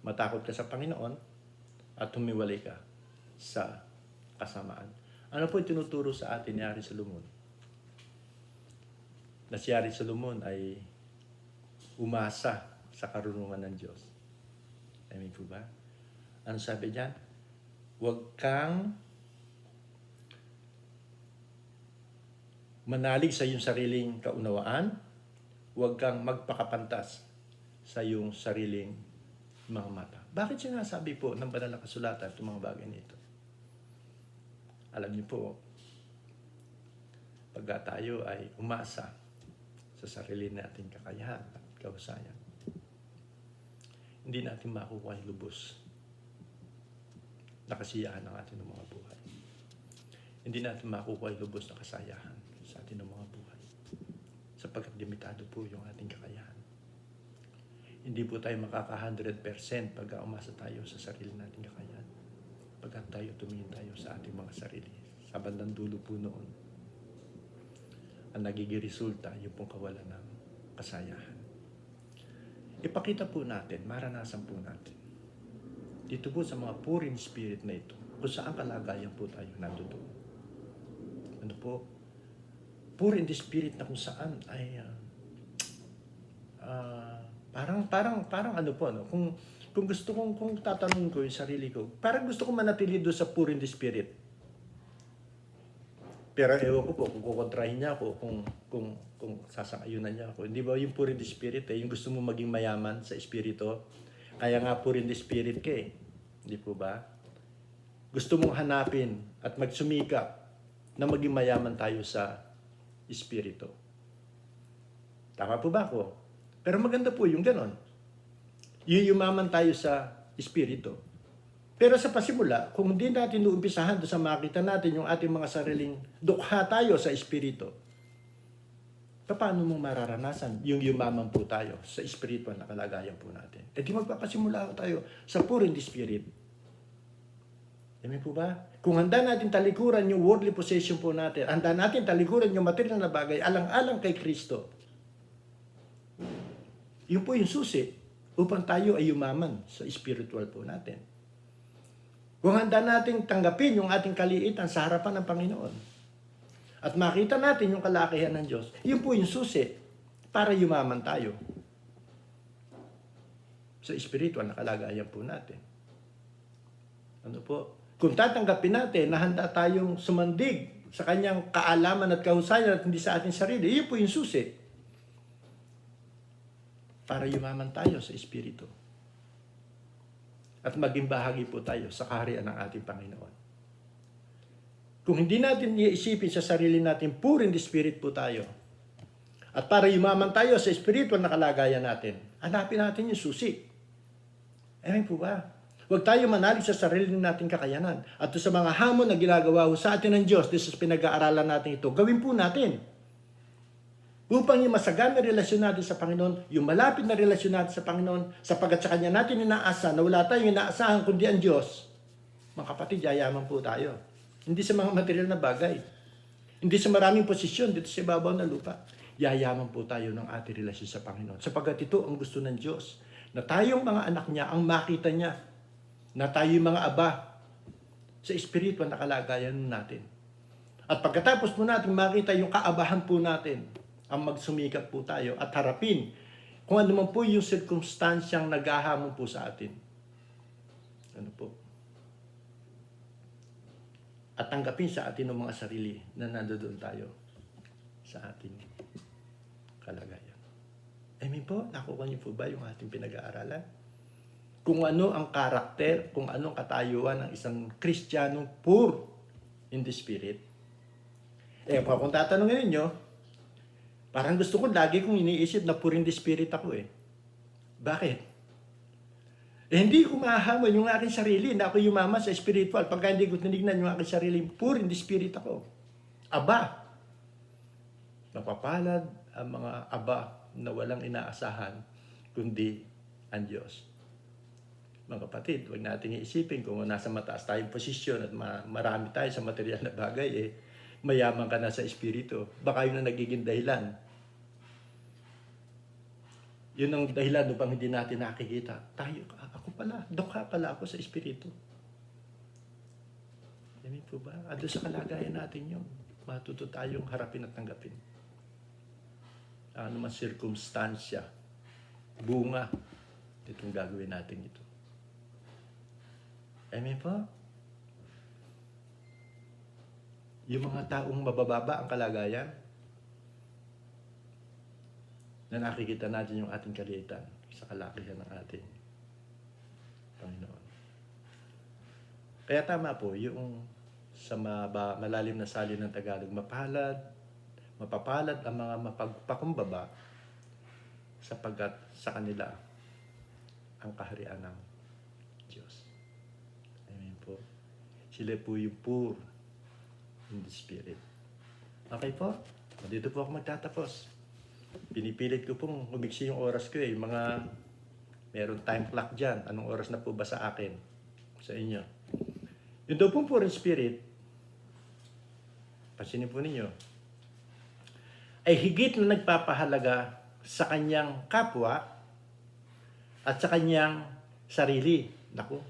Matakot ka sa Panginoon at humiwalay ka sa kasamaan. Ano po tinuturo sa atin ni Ari Solomon? Na si Ari Solomon ay umasa sa karunungan ng Diyos. Amen po ba? Ano sabi niyan? Huwag kang manalig sa iyong sariling kaunawaan. Huwag kang magpakapantas sa iyong sariling mga mata. Bakit sinasabi po ng banal na kasulatan itong mga bagay nito? Alam niyo po, pagka tayo ay umasa sa sarili nating kakayahan at kahusayan, hindi natin makukuha yung lubos na kasiyahan ng ating mga buhay. Hindi natin makukuha yung lubos na kasayahan sa ating mga buhay. Sapagkat limitado po yung ating kakayahan. Hindi po tayo makaka 100% pagka umasa tayo sa sarili nating kakayahan. Pagka tayo tumingin tayo sa ating mga sarili. Sa bandang dulo po noon, ang nagiging resulta yung pong kawalan ng kasayahan. Ipakita po natin, maranasan po natin. Dito po sa mga poor in spirit na ito, kung saan kalagayan po tayo nandoon. Ano po? Poor in the spirit na kung saan ay parang ano po, no? Kung gusto kung tatanungin ko yung sarili ko, parang gusto kong manatili doon sa poor in the spirit. Pero ewan ko po, kung kukontrahin niya ako, kung sasang-ayunan niya ako. Hindi ba yung poor in the spirit yung gusto mo maging mayaman sa espiritu? Kaya nga poor in the spirit ka eh. Hindi po ba? Gusto mong hanapin at magsumikap na maging mayaman tayo sa espiritu. Tama po ba ako? Pero maganda po yung ganon. Yumaman tayo sa espiritu. Pero sa pasimula, kung hindi natin uumpisahan doon sa makita natin yung ating mga sariling dukha tayo sa espiritu, paano mong mararanasan yung yumaman po tayo sa espiritual na kalagayan po natin? E di magpapasimula tayo sa poor in the spirit. Amen po ba? Kung handa natin talikuran yung worldly possession po natin, handa natin talikuran yung material na bagay, alang-alang kay Kristo, yun po yung susi upang tayo ay yumaman sa spiritual po natin. Kung handa nating tanggapin yung ating kaliitan sa harapan ng Panginoon at makita natin yung kalakihan ng Diyos, yun po yung susi para yumaman tayo sa spiritual na kalagayan po natin. Ano po? Kung tatanggapin natin na handa tayong sumandig sa kanyang kaalaman at kahusayan at hindi sa ating sarili, yun po yung susi para yumaman tayo sa espiritu. At maging bahagi po tayo sa kaharian ng ating Panginoon. Kung hindi natin iisipin sa sarili natin, poor in the spirit po tayo. At para yumaman tayo sa spiritual na kalagayan natin, hanapin natin yung susi. Amen po ba? Huwag tayo manalig sa sarili nating kakayanan. At sa mga hamon na ginagawa sa atin ng Diyos, this is pinag-aaralan natin ito, gawin po natin. Upang yung masagan na relasyon natin sa Panginoon, yung malapit na relasyon natin sa Panginoon, sapagat sa Kanya natin inaasa na wala tayong inaasahan kundi ang Diyos, mga kapatid, yayaman po tayo. Hindi sa mga material na bagay. Hindi sa maraming posisyon dito sa ibabaw ng lupa. Yayaman po tayo ng ating relasyon sa Panginoon. Sapagat ito ang gusto ng Diyos. Na tayong mga anak niya, ang makita niya, na tayo mga aba sa espiritual na kalagayan natin. At pagkatapos po natin makita yung kaabahan po natin, ang magsumikap po tayo at harapin kung ano man po yung sirkumstansyang naghahamon po sa atin. Ano po? At tanggapin sa atin ng mga sarili na nandoon tayo sa ating kalagayan. Amen po? Nakuha niyo po ba yung ating pinag-aaralan? Kung ano ang karakter, kung ano ang katayuan ng isang Kristiyano poor in the spirit. Kung tatanungin ninyo, parang gusto ko lagi kong iniisip na poor in the spirit ako eh. Bakit? Hindi ko mahamon yung aking sarili na ako yumaman sa spiritual pagka hindi ko tinignan yung aking sarili, poor in the spirit ako. Aba. Mapapalad ang mga aba na walang inaasahan kundi ang Diyos. Mga kapatid, huwag natin iisipin kung nasa mataas tayong posisyon at marami tayo sa material na bagay, mayaman ka na sa espiritu. Baka yun ang nagiging dahilan. Yun ang dahilan upang hindi natin nakikita. Dukha pala ako sa espiritu. Amen po ba? Ado sa kalagayan natin yun. Matuto tayong harapin at tanggapin. Ano man sirkumstansya, bunga, itong gagawin natin ito. Amen po? Yung mga taong mabababa ang kalagayan, na nakikita natin yung ating kaliitan sa kalakihan ng ating Panginoon. Kaya tama po, yung sa malalim na salin ng Tagalog, mapapalad ang mga mapagpakumbaba sapagkat sa kanila ang kaharian ng Diyos. Amen po. Sila po yung poor in the spirit. Okay po? Dito po ako magtatapos. Pinipilit ko pong umiksi yung oras ko eh. Meron time clock dyan. Anong oras na po ba sa akin? Sa inyo. Yung daw pong poor in spirit, pansinin po ninyo, ay higit na nagpapahalaga sa kanyang kapwa at sa kanyang sarili. Naku,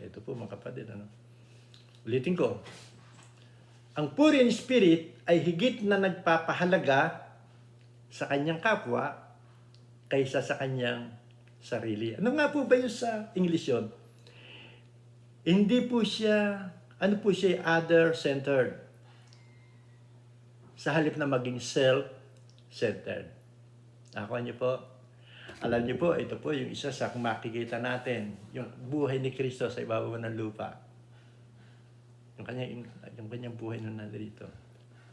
ito po mga kapatid. Ulitin ko. Ang poor in spirit ay higit na nagpapahalaga sa kanyang kapwa kaysa sa kanyang sarili. Ano nga po ba yun sa English yun? Hindi po siya, other-centered. Sa halip na maging self-centered. Nakuha niyo po? Alam niyo po, ito po yung isa sa kung makikita natin, yung buhay ni Kristo sa ibabaw ng lupa. Yung kanyang buhay nung nandito.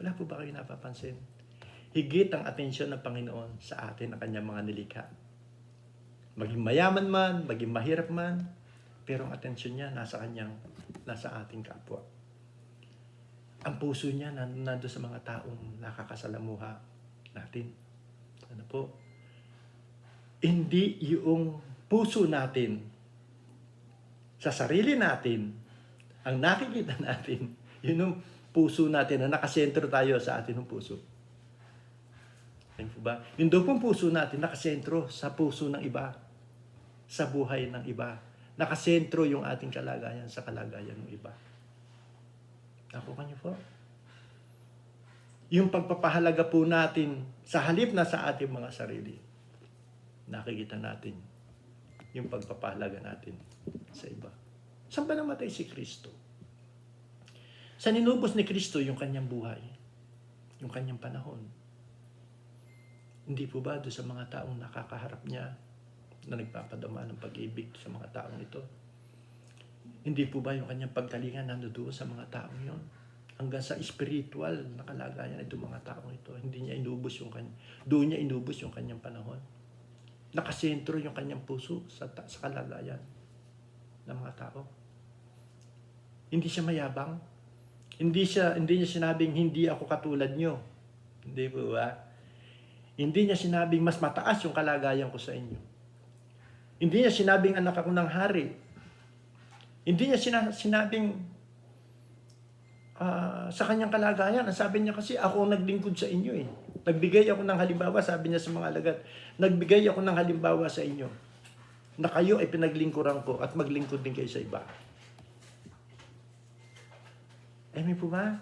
Wala po ba kayo napapansin? Higit ang atensyon ng Panginoon sa atin ang kanyang mga nilikha. Maging mayaman man, maging mahirap man, pero ang atensyon niya nasa ating kapwa. Ang puso niya nando sa mga taong nakakasalamuha natin. Ano po? Hindi yung puso natin sa sarili natin ang nakikita natin. Yun yung puso natin na nakasentro tayo sa atin ng puso. Ayun po ba? Yung daw pong puso natin nakasentro sa puso ng iba, sa buhay ng iba, Nakasentro yung ating kalagayan sa kalagayan ng iba. Nakuha niyo po? Yung pagpapahalaga po natin sa halip na sa ating mga sarili, nakikita natin yung pagpapahalaga natin sa iba. Saan ba namatay si Kristo? Sa ninubos ni Kristo yung kanyang buhay, yung kanyang panahon. Hindi po ba doon sa mga taong nakakaharap niya na nagpapadama ng pag-ibig sa mga taong ito? Hindi po ba yung kanyang pagkalinga nandoon sa mga taong yon? Hanggang sa spiritual na kalagayan itong mga taong ito. Hindi niya inubos yung doon niya inubos yung kanyang panahon. Nakasentro yung kanyang puso sa kalagayan ng mga tao. Hindi siya mayabang. Hindi niya sinabing hindi ako katulad niyo. Hindi po ba? Hindi niya sinabing mas mataas yung kalagayan ko sa inyo. Hindi niya sinabing anak ako ng hari. Hindi niya sinabing sa kanyang kalagayan. Ang sabi niya kasi, ako ang naglingkod sa inyo eh. Nagbigay ako ng halimbawa, sabi niya sa mga alagad, nagbigay ako ng halimbawa sa inyo na kayo ay pinaglingkuran ko at maglingkod din kayo sa iba. Amen po ba?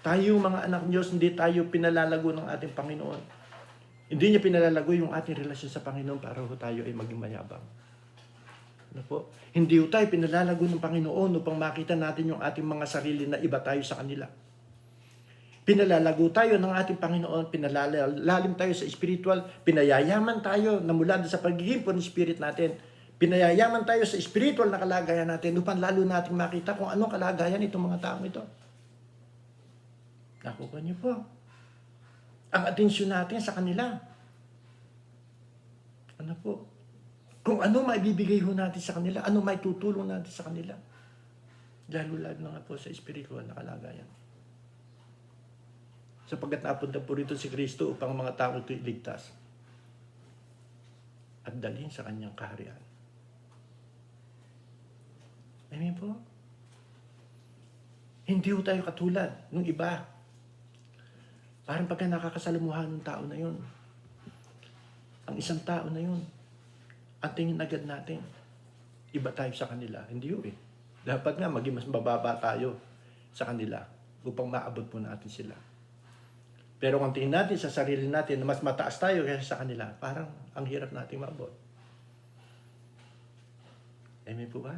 Tayo mga anak ng Diyos, hindi tayo pinalalago ng ating Panginoon. Hindi niya pinalalago yung ating relasyon sa Panginoon para tayo ay maging mayabang. Ano po? Hindi tayo pinalalago ng Panginoon upang makita natin yung ating mga sarili na iba tayo sa kanila. Pinalalago tayo ng ating Panginoon, pinalalalim tayo sa spiritual, pinayayaman tayo na mula sa pagiging po ng spirit natin. Pinayayaman tayo sa spiritual na kalagayan natin upang lalo nating makita kung anong kalagayan itong mga taong ito. Nakuha niyo po. Ang atensyon natin sa kanila. Ano po? Kung ano maibibigay ho natin sa kanila, ano may tutulong natin sa kanila. Lalo-lalo na nga po sa spiritual na kalagayan. Sapagkat napunta po rito si Kristo upang mga tao ito iligtas at dalhin sa kanyang kaharian. Amen po? Hindi ho tayo katulad ng iba. Parang pagka nakakasalamuhan ng tao na yun, ang isang tao na yun, ang tingin agad natin, iba tayo sa kanila. Hindi yun eh. Dapat nga maging mas mababa tayo sa kanila upang maabot po natin sila. Pero kung tingin natin sa sarili natin na mas mataas tayo kaysa sa kanila, parang ang hirap natin maabot. Amen po ba?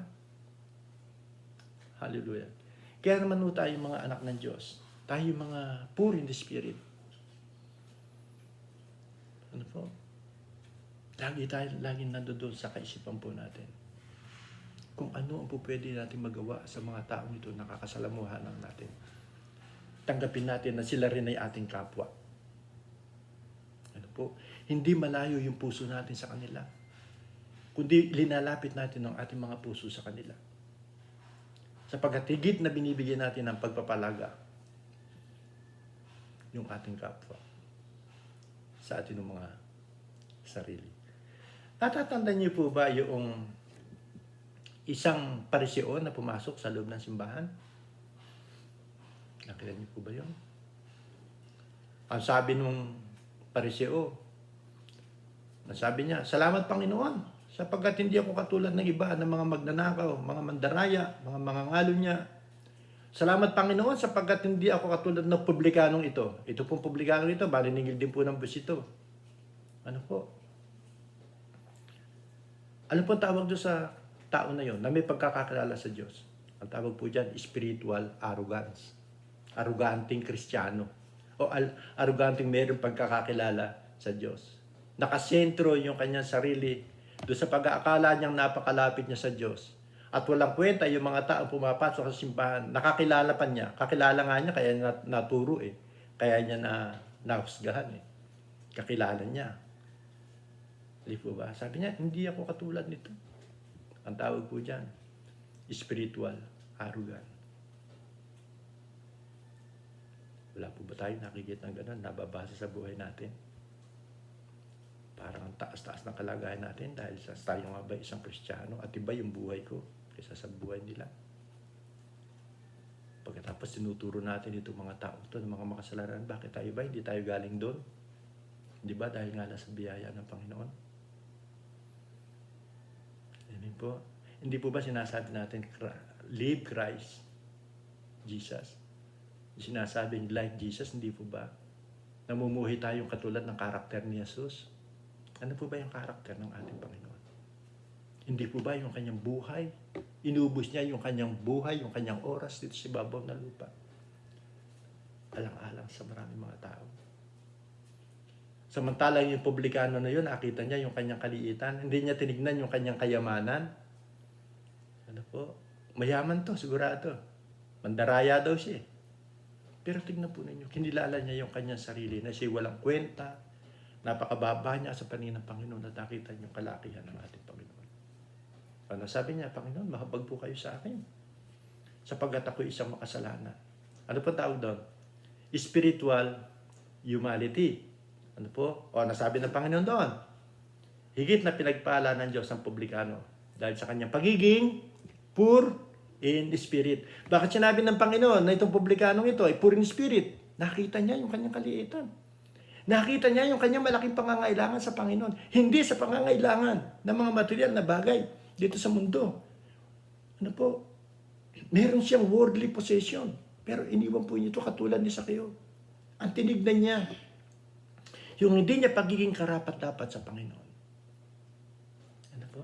Hallelujah. Kaya naman po tayo mga anak ng Diyos. Tayo mga poor in the spirit. Ano po? Lagi nandoon sa kaisipan po natin. Kung ano ang po pwede natin magawa sa mga taong ito nakakasalamuhan natin. Tanggapin natin na sila rin ay ating kapwa. Ano po? Hindi malayo yung puso natin sa kanila. Kundi linalapit natin ang ating mga puso sa kanila. Sapagkat higit na binibigyan natin ng pagpapalaga yung ating kapwa sa ating mga sarili. Natatandaan niyo po ba yung isang pariseo na pumasok sa loob ng simbahan? Nakilala niyo po ba yun? Ang sabi nung pariseo, sabi niya, salamat Panginoon, sapagkat hindi ako katulad ng iba ng mga magnanakaw, mga mandaraya, mga mangangalo niya. Salamat Panginoon sapagkat hindi ako katulad ng publikanong ito. Ito pong publikanong ito, maniningil din po ng bus ito. Ano po? Ano po tawag doon sa tao na yon na may pagkakakilala sa Diyos? Ang tawag po dyan, spiritual arrogance. Arroganting Kristiyano. O arroganting mayroong pagkakakilala sa Diyos. Nakasentro yung kanyang sarili doon sa pag-aakala niyang napakalapit niya sa Diyos. At walang kwenta yung mga tao pumapasok sa simbahan, nakakilala pa niya. Kakilala nga niya, kaya naturo eh. Kaya niya nahusgahan eh. Kakilala niya. Hindi po ba? Sabi niya, hindi ako katulad nito. Ang tawag po dyan, spiritual arrogant. Wala po ba tayo nakikita ng ganun, nababasa sa buhay natin? Parang ang taas-taas ng kalagayan natin dahil sa tayo nga ba isang Kristiyano at iba yung buhay ko kaysa sa buhay nila. Pagkatapos tinuturo natin itong mga tao ito ng mga makasalanan, bakit tayo ba? Hindi tayo galing doon. Di ba? Dahil nga nasa biyaya ng Panginoon. Amen po. Hindi po ba sinasabi natin, live Christ, Jesus? Sinasabing like Jesus, hindi po ba? Namumuhay tayong katulad ng karakter ni Jesus. Ano po ba yung karakter ng ating Panginoon? Hindi po ba yung kanyang buhay? Inubos niya yung kanyang buhay, yung kanyang oras dito sa ibabaw ng lupa. Alang-alang sa maraming mga tao. Samantalang yung publikano na yun, nakita niya yung kanyang kaliitan. Hindi niya tinignan yung kanyang kayamanan. Ano po? Mayaman to, sigurado. Mandaraya daw siya. Pero tignan po ninyo, kinilala niya yung kanyang sarili na siya walang kwenta, napakababa niya sa paningin ng Panginoon at nakita niyo yung kalakihan ng ating Panginoon. Ano sabi niya, Panginoon, mahabag po kayo sa akin sapagkat ako isang makasalanan. Ano po tawag doon? Spiritual humility. Ano po? O nasabi ng Panginoon doon, higit na pinagpala ng Diyos ang publikano dahil sa kanyang pagiging poor in spirit. Bakit sinabi ng Panginoon na itong publikanong ito ay poor in spirit? Nakita niya yung kanyang kaliitan. Nakita niya yung kanyang malaking pangangailangan sa Panginoon. Hindi sa pangangailangan ng mga material na bagay dito sa mundo. Ano po? Meron siyang worldly possession. Pero iniwan po niya ito katulad ni Sakeo. Ang tinignan niya, yung hindi niya pagiging karapat-dapat sa Panginoon. Ano po?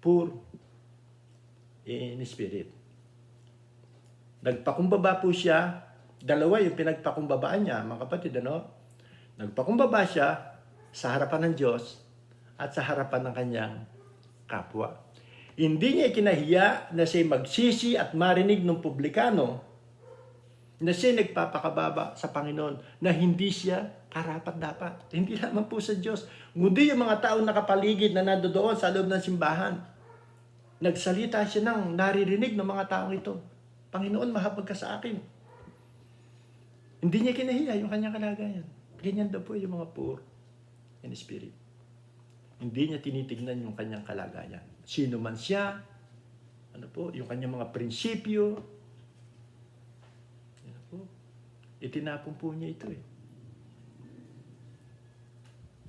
Poor in spirit. Nagpakumbaba po siya. Dalawa yung pinagpakumbabaan niya, mga kapatid, ano? Nagpakumbaba siya sa harapan ng Diyos at sa harapan ng kanyang kapwa. Hindi niya ikinahiya na siya magsisi at marinig ng publikano na siya nagpapakababa sa Panginoon na hindi siya karapat-dapat. Hindi naman po sa Diyos. Kundi yung mga taong nakapaligid na nandoon sa loob ng simbahan. Nagsalita siya ng naririnig ng mga taong ito. Panginoon, mahabag ka sa akin. Hindi niya kinahiya yung kanyang kalagayan. Ganyan daw po yung mga poor in spirit. Hindi niya tinitignan yung kanyang kalagayan. Sino man siya, ano po, yung kanyang mga prinsipyo. Ano po, itinapon po niya ito eh.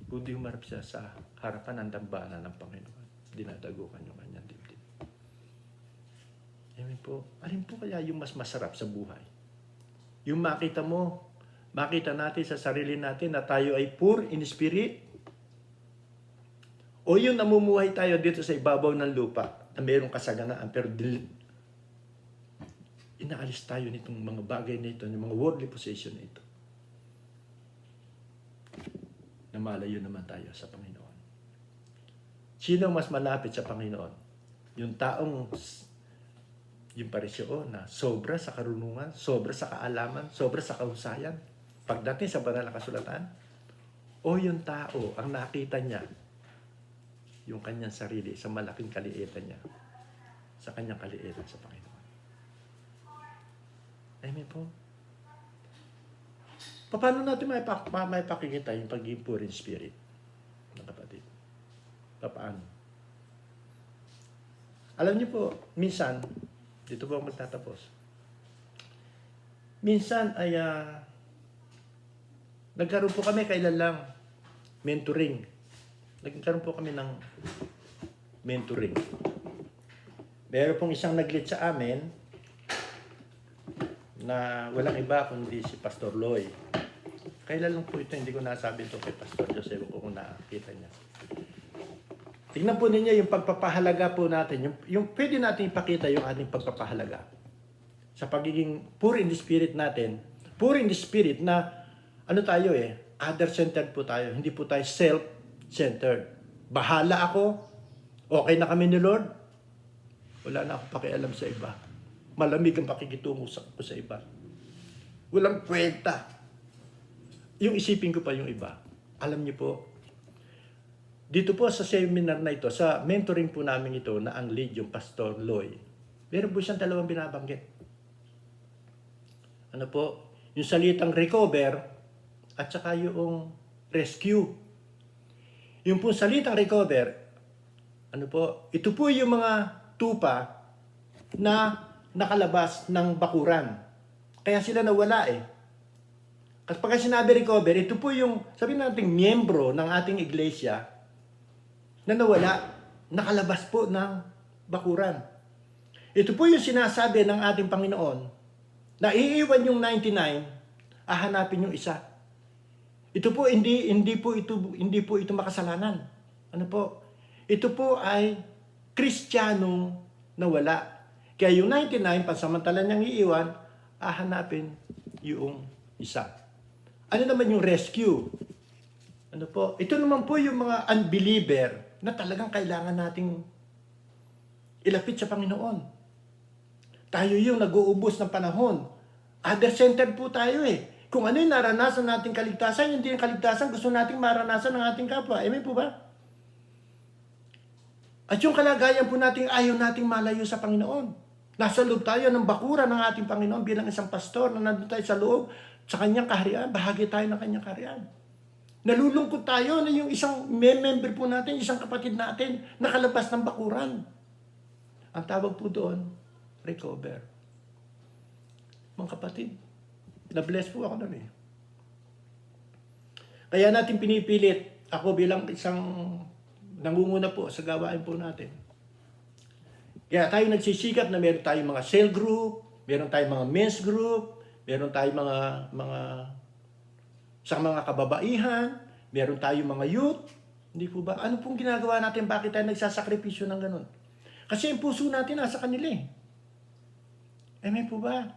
Kundi humarap siya sa harapan ng dambana ng Panginoon. Dinadagukan yung kanyang dibdib. Amen po. Alin po kaya yung mas masarap sa buhay? Yung makita natin sa sarili natin na tayo ay poor in spirit? O yung namumuhay tayo dito sa ibabaw ng lupa na mayroong kasaganaan pero inaalis tayo nitong mga bagay na ito, ng mga worldly possession na ito. Na malayo naman tayo sa Panginoon. Sino mas malapit sa Panginoon? Yung taong yung parisyo na sobra sa karunungan, sobra sa kaalaman, sobra sa kahusayan, pagdating sa banal na kasulatan, o yung tao ang nakita niya yung kanyang sarili sa malaking kaliitan niya, sa kanyang kaliitan sa Panginoon. Amen po. Paano natin may pakikita yung pagiging poor in spirit, mga kapatid? Paano? Alam niyo po, minsan, dito po ako magtatapos. Minsan ay nagkaroon po kami kailan lang mentoring. Nagkaroon po kami ng mentoring. Meron pong isang nag-lead sa amin na walang iba kundi si Pastor Loy. Kailan lang po ito, hindi ko nasabi ito kay Pastor Jose kung nakakita niya. Tingnan po ninyo yung pagpapahalaga po natin. Yung pwede natin ipakita yung ating pagpapahalaga. Sa pagiging poor in the spirit natin. Poor in the spirit na ano tayo other-centered po tayo. Hindi po tayo self-centered. Bahala ako. Okay na kami ni Lord. Wala na akong pakialam sa iba. Malamig ang pakikitungo ko sa iba. Walang kwenta. Yung isipin ko pa yung iba. Alam niyo po, dito po sa seminar na ito, sa mentoring po namin ito na ang lead yung Pastor Loy, meron po siyang dalawang binabanggit. Ano po? Yung salitang recover at saka yung rescue. Yung po salitang recover, ano po? Ito po yung mga tupa na nakalabas ng bakuran. Kaya sila nawala Kapag sinabi recover, ito po yung, sabihin natin, miyembro ng ating iglesia na nawala nakalabas po ng bakuran. Ito po yung sinasabi ng ating Panginoon na iiwan yung 99, hahanapin yung isa. Ito po hindi po ito makasalanan. Ano po? Ito po ay Kristiyanong nawala. Kaya yung 99 pansamantala niyang iiwan, hahanapin yung isa. Ano naman yung rescue? Ano po? Ito naman po yung mga unbeliever na talagang kailangan nating ilapit sa Panginoon. Tayo yung nag-uubos ng panahon. Other-centered po tayo eh. Kung ano yung naranasan nating kaligtasan, hindi yung kaligtasan gusto nating maranasan ng ating kapwa. Amen po ba? At yung kalagayan po nating ayaw nating malayo sa Panginoon. Nasa loob tayo ng bakuran ng ating Panginoon bilang isang pastor na nandun tayo sa loob, sa kanyang kaharian, bahagi tayo ng kanyang kaharian. Nalulungkot tayo na yung isang member po natin, isang kapatid natin, nakalabas ng bakuran. Ang tawag po doon, recover. Mga kapatid, na-bless po ako nun eh. Kaya natin pinipilit, ako bilang isang nangunguna po sa gawain po natin. Kaya tayo nagsisikap na meron tayong mga cell group, meron tayong mga men's group, meron tayong sa mga kababaihan, meron tayong mga youth. Hindi po ba? Ano pong ginagawa natin? Bakit tayo nagsasakripisyo ng ganun? Kasi yung puso natin nasa kanila eh. Amen po ba?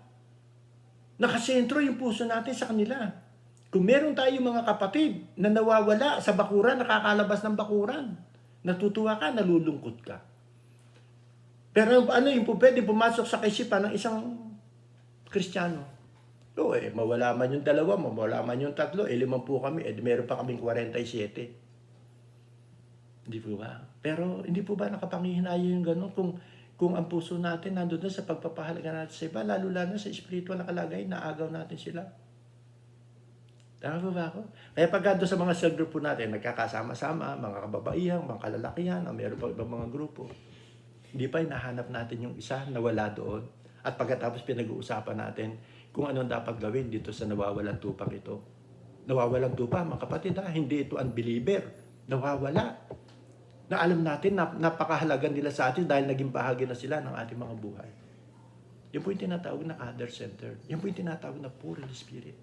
Nakasentro yung puso natin sa kanila. Kung meron tayong mga kapatid na nawawala sa bakuran, nakakalabas ng bakuran, natutuwa ka, nalulungkot ka. Pero ano yung pwede pumasok sa kaisipan ng isang Kristiyano? O mawala man yung dalawa, mawala man yung tatlo, 5 po kami, meron pa kaming 47. Hindi po ba? Pero hindi po ba nakapanghihinaya yung gano'n kung ang puso natin nandun sa pagpapahalaga natin sa iba, lalo-lalo sa spiritual na kalagay, naagaw natin sila. Tama po ba ako? Kaya pagka doon sa mga cell group po natin, nagkakasama-sama, mga kababaihan, mga kalalakihan, o meron pa ibang mga grupo, hindi pa hinahanap natin yung isa na wala doon. At pagkatapos pinag-uusapan natin kung anong dapat gawin dito sa nawawalang tupang ito. Nawawalang tupa, mga kapatid, hindi ito unbeliever. Nawawala. Na alam natin na napakahalaga nila sa atin dahil naging bahagi na sila ng ating mga buhay. Yan po yung tinatawag na other-centered. Yan po yung tinatawag na poor in spirit.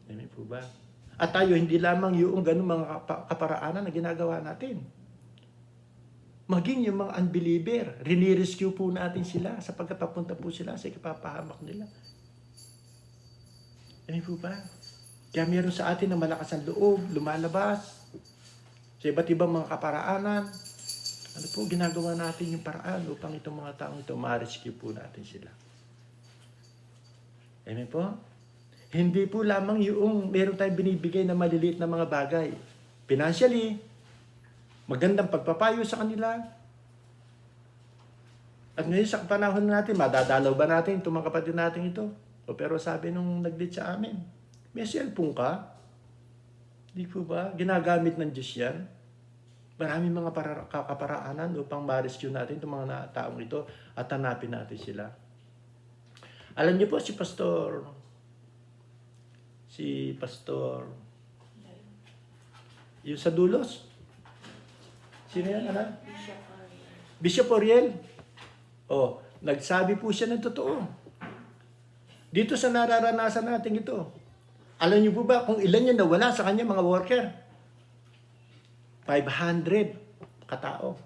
Amen po ba? At tayo, hindi lamang yung ganun mga kaparaanan na ginagawa natin. Maging yung mga unbeliever, rinirescue po natin sila sapagkat papunta po sila sa ipapahamak nila. Amen po ba? Kaya meron sa atin na malakas ang loob, lumalabas, sa iba't ibang mga kaparaanan. Ano po, ginagawa natin yung paraan upang itong mga taong ito, ma-rescue po natin sila. Amen po? Hindi po lamang yung meron tayong binibigay na maliliit na mga bagay. Financially, magandang pagpapayo sa kanila. At ngayon sa panahon natin, madadalaw ba natin itong mga kapatid natin ito? O pero sabi nung nag-lead sa amin, may cellphone ka? Di po ba? Ginagamit ng Diyos yan. Maraming mga kaparaanan upang ma-rescue natin itong mga taong ito at hanapin natin sila. Alam niyo po si Pastor yung sa Dulos. Sino yan, anak? Bishop Oriel. Nagsabi po siya ng totoo. Dito sa nararanasan natin ito. Alam niyo po ba kung ilan yung nawala sa kanya mga worker? 500 katao.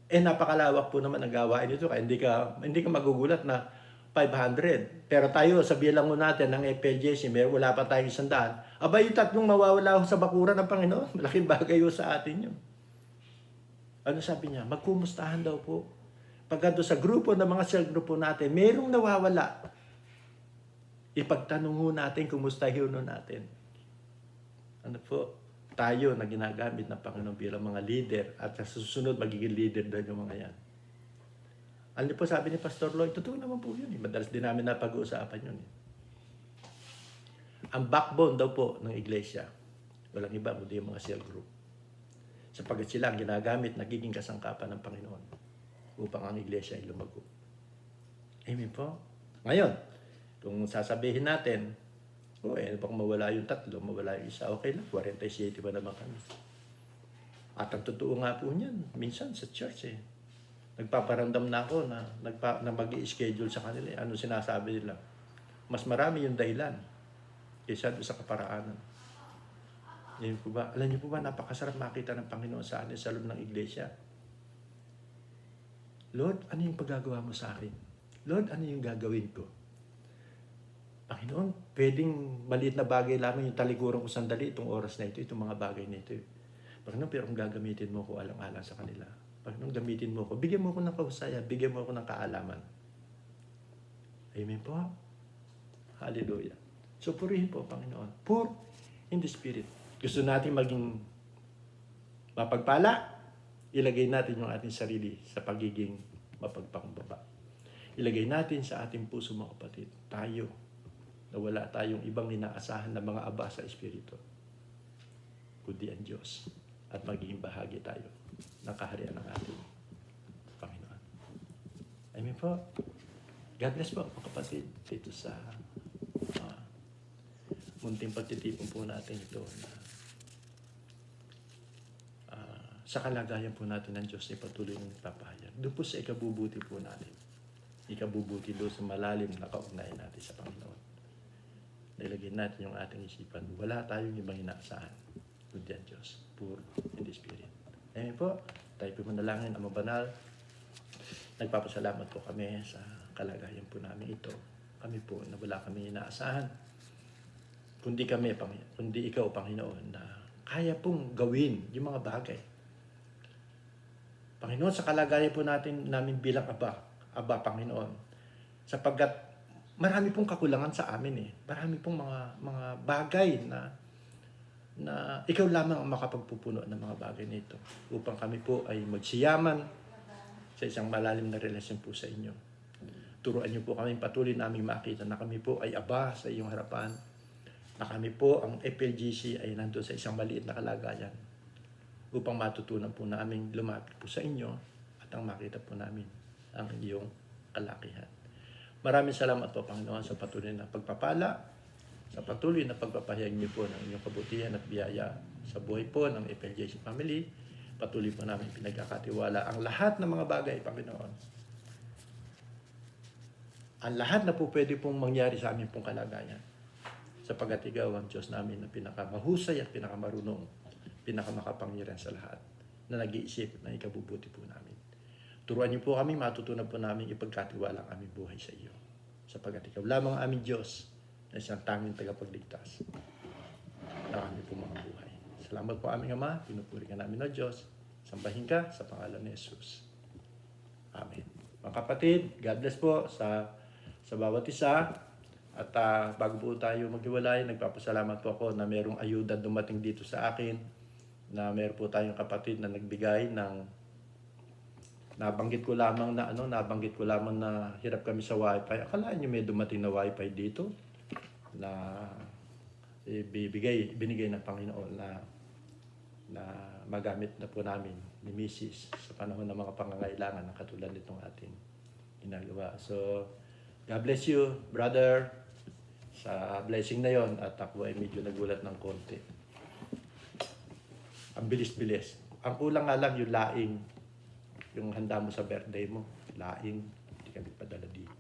Napakalawak po naman ang gawain nito. Kaya hindi ka magugulat na 500. Pero tayo, sabihin lang mo natin ng FLJC, wala pa tayong 100. Aba, yung 3 mawawala sa bakuran ng Panginoon. Malaking bagay sa atin yun. Ano sabi niya? Magkumustahan daw po. Pagka doon sa grupo ng mga cell grupo natin, merong nawawala. Ipagtanong ho natin, kumustahin ho natin. Ano po? Tayo na ginagamit ng Panginoon bilang mga leader at sa susunod magiging leader doon yung mga yan. Ano po sabi ni Pastor Lloyd? Totoo naman po yun. Madalas din namin napag-uusapan yun. Ang backbone daw po ng iglesia, walang iba kundi yung mga cell group. Sapagkat sila ang ginagamit, nagiging kasangkapan ng Panginoon upang ang iglesia ay lumago. Amen po? Ngayon, kung sasabihin natin, baka mawala yung 3, mawala yung 1, okay lang, 47 ba naman kami? At ang totoo nga po niyan, minsan sa church nagpaparamdam na ako na mag-i-schedule sa kanila. Ano sinasabi nila? Mas marami yung dahilan kaysa sa kaparaanan. Yun po ba? Alam niyo po ba, napakasarap makita ng Panginoon sa atin sa loob ng iglesia. Lord, ano yung paggagawa mo sa akin? Lord, ano yung gagawin ko? Panginoon, pwedeng maliit na bagay lamang yung talikuran ko sandali itong oras na ito, itong mga bagay na ito. Panginoon, pero kung gagamitin mo ko alang-alang sa kanila. Panginoon, gamitin mo ko. Bigyan mo ko ng kahusaya. Bigyan mo ko ng kaalaman. Amen po. Hallelujah. So, purihin po, Panginoon. Pour in the Spirit. Gusto natin maging mapagpala, ilagay natin yung ating sarili sa pagiging mapagpakumbaba. Ilagay natin sa ating puso, mga kapatid, tayo, na wala tayong ibang inaasahan na mga aba sa Espiritu, kundi ang Diyos, at magiging bahagi tayo ng kaharian ng ating Panginoon. Amen po. God bless po, mga kapatid, dito sa munting pagtitipon po natin ito na sa kalagayan po natin ng Diyos ay patuloy ng nagpapahayag. Doon po sa ikabubuti po natin. Ikabubuti doon sa malalim na kaugnayan natin sa Panginoon. Nailagay natin yung ating isipan. Wala tayong ibang inaasahan. Kundi ang Diyos. Pure in the Spirit. Amen po. Tayo po manalangin ang mabanal. Nagpapasalamat po kami sa kalagayan po namin ito. Kami po na wala kami inaasahan. Kundi kami, kundi ikaw, Panginoon, na kaya pong gawin yung mga bagay. Panginoon, sa kalagayan po namin bilang Aba, Panginoon, sapagkat marami pong kakulangan sa amin Marami pong mga bagay na ikaw lamang ang makapagpupuno ng mga bagay nito upang kami po ay magsiyaman sa isang malalim na relasyon po sa inyo. Turuan niyo po kami patuloy namin makita na kami po ay aba sa iyong harapan, na kami po ang FLGC ay nandun sa isang maliit na kalagayan upang matutunan po namin lumapit po sa inyo at ang makita po namin ang iyong kalakihan. Maraming salamat po, Panginoon, sa patuloy na pagpapala, sa patuloy na pagpapahayag niyo po ng inyong kabutihan at biyaya sa buhay po ng FLGC family. Patuloy po namin pinagkakatiwala ang lahat ng mga bagay, Panginoon. Ang lahat na po pwede pong mangyari sa aming pong kalagayan. Sapagkat ikaw ang Diyos namin na pinakamahusay at pinakamarunong, pinakamakapangyarihan sa lahat, na nag-iisip na ikabubuti po namin. Turuan niyo po kami, matutunan po namin ipagkatiwala ang aming buhay sa iyo. Sapagkat ikaw lamang ang aming Diyos na isang tanging tagapagligtas ng aming po mga buhay. Salamat po aming Ama, pinupuri ka namin o Diyos. Sambahin ka sa pangalan ni Jesus. Amen. Mga kapatid, God bless po sa bawat isa. At bago po tayo maghiwalay, nagpapasalamat po ako na mayroong ayuda dumating dito sa akin, na mayroon po tayong kapatid na nagbigay ng nabanggit ko lamang na hirap kami sa wifi. Akalaan niyo may dumating na wifi dito na binigay ng Panginoon na magamit na po namin ni Mrs. sa panahon ng mga pangangailangan na katulad nitong ating ginagawa. So, God bless you, brother, sa blessing na yon. At ako ay medyo nagulat ng konti. Ang bilis-bilis. Ang kulang nga lang yung laing, yung handa mo sa birthday mo, laing, hindi kami padala dito.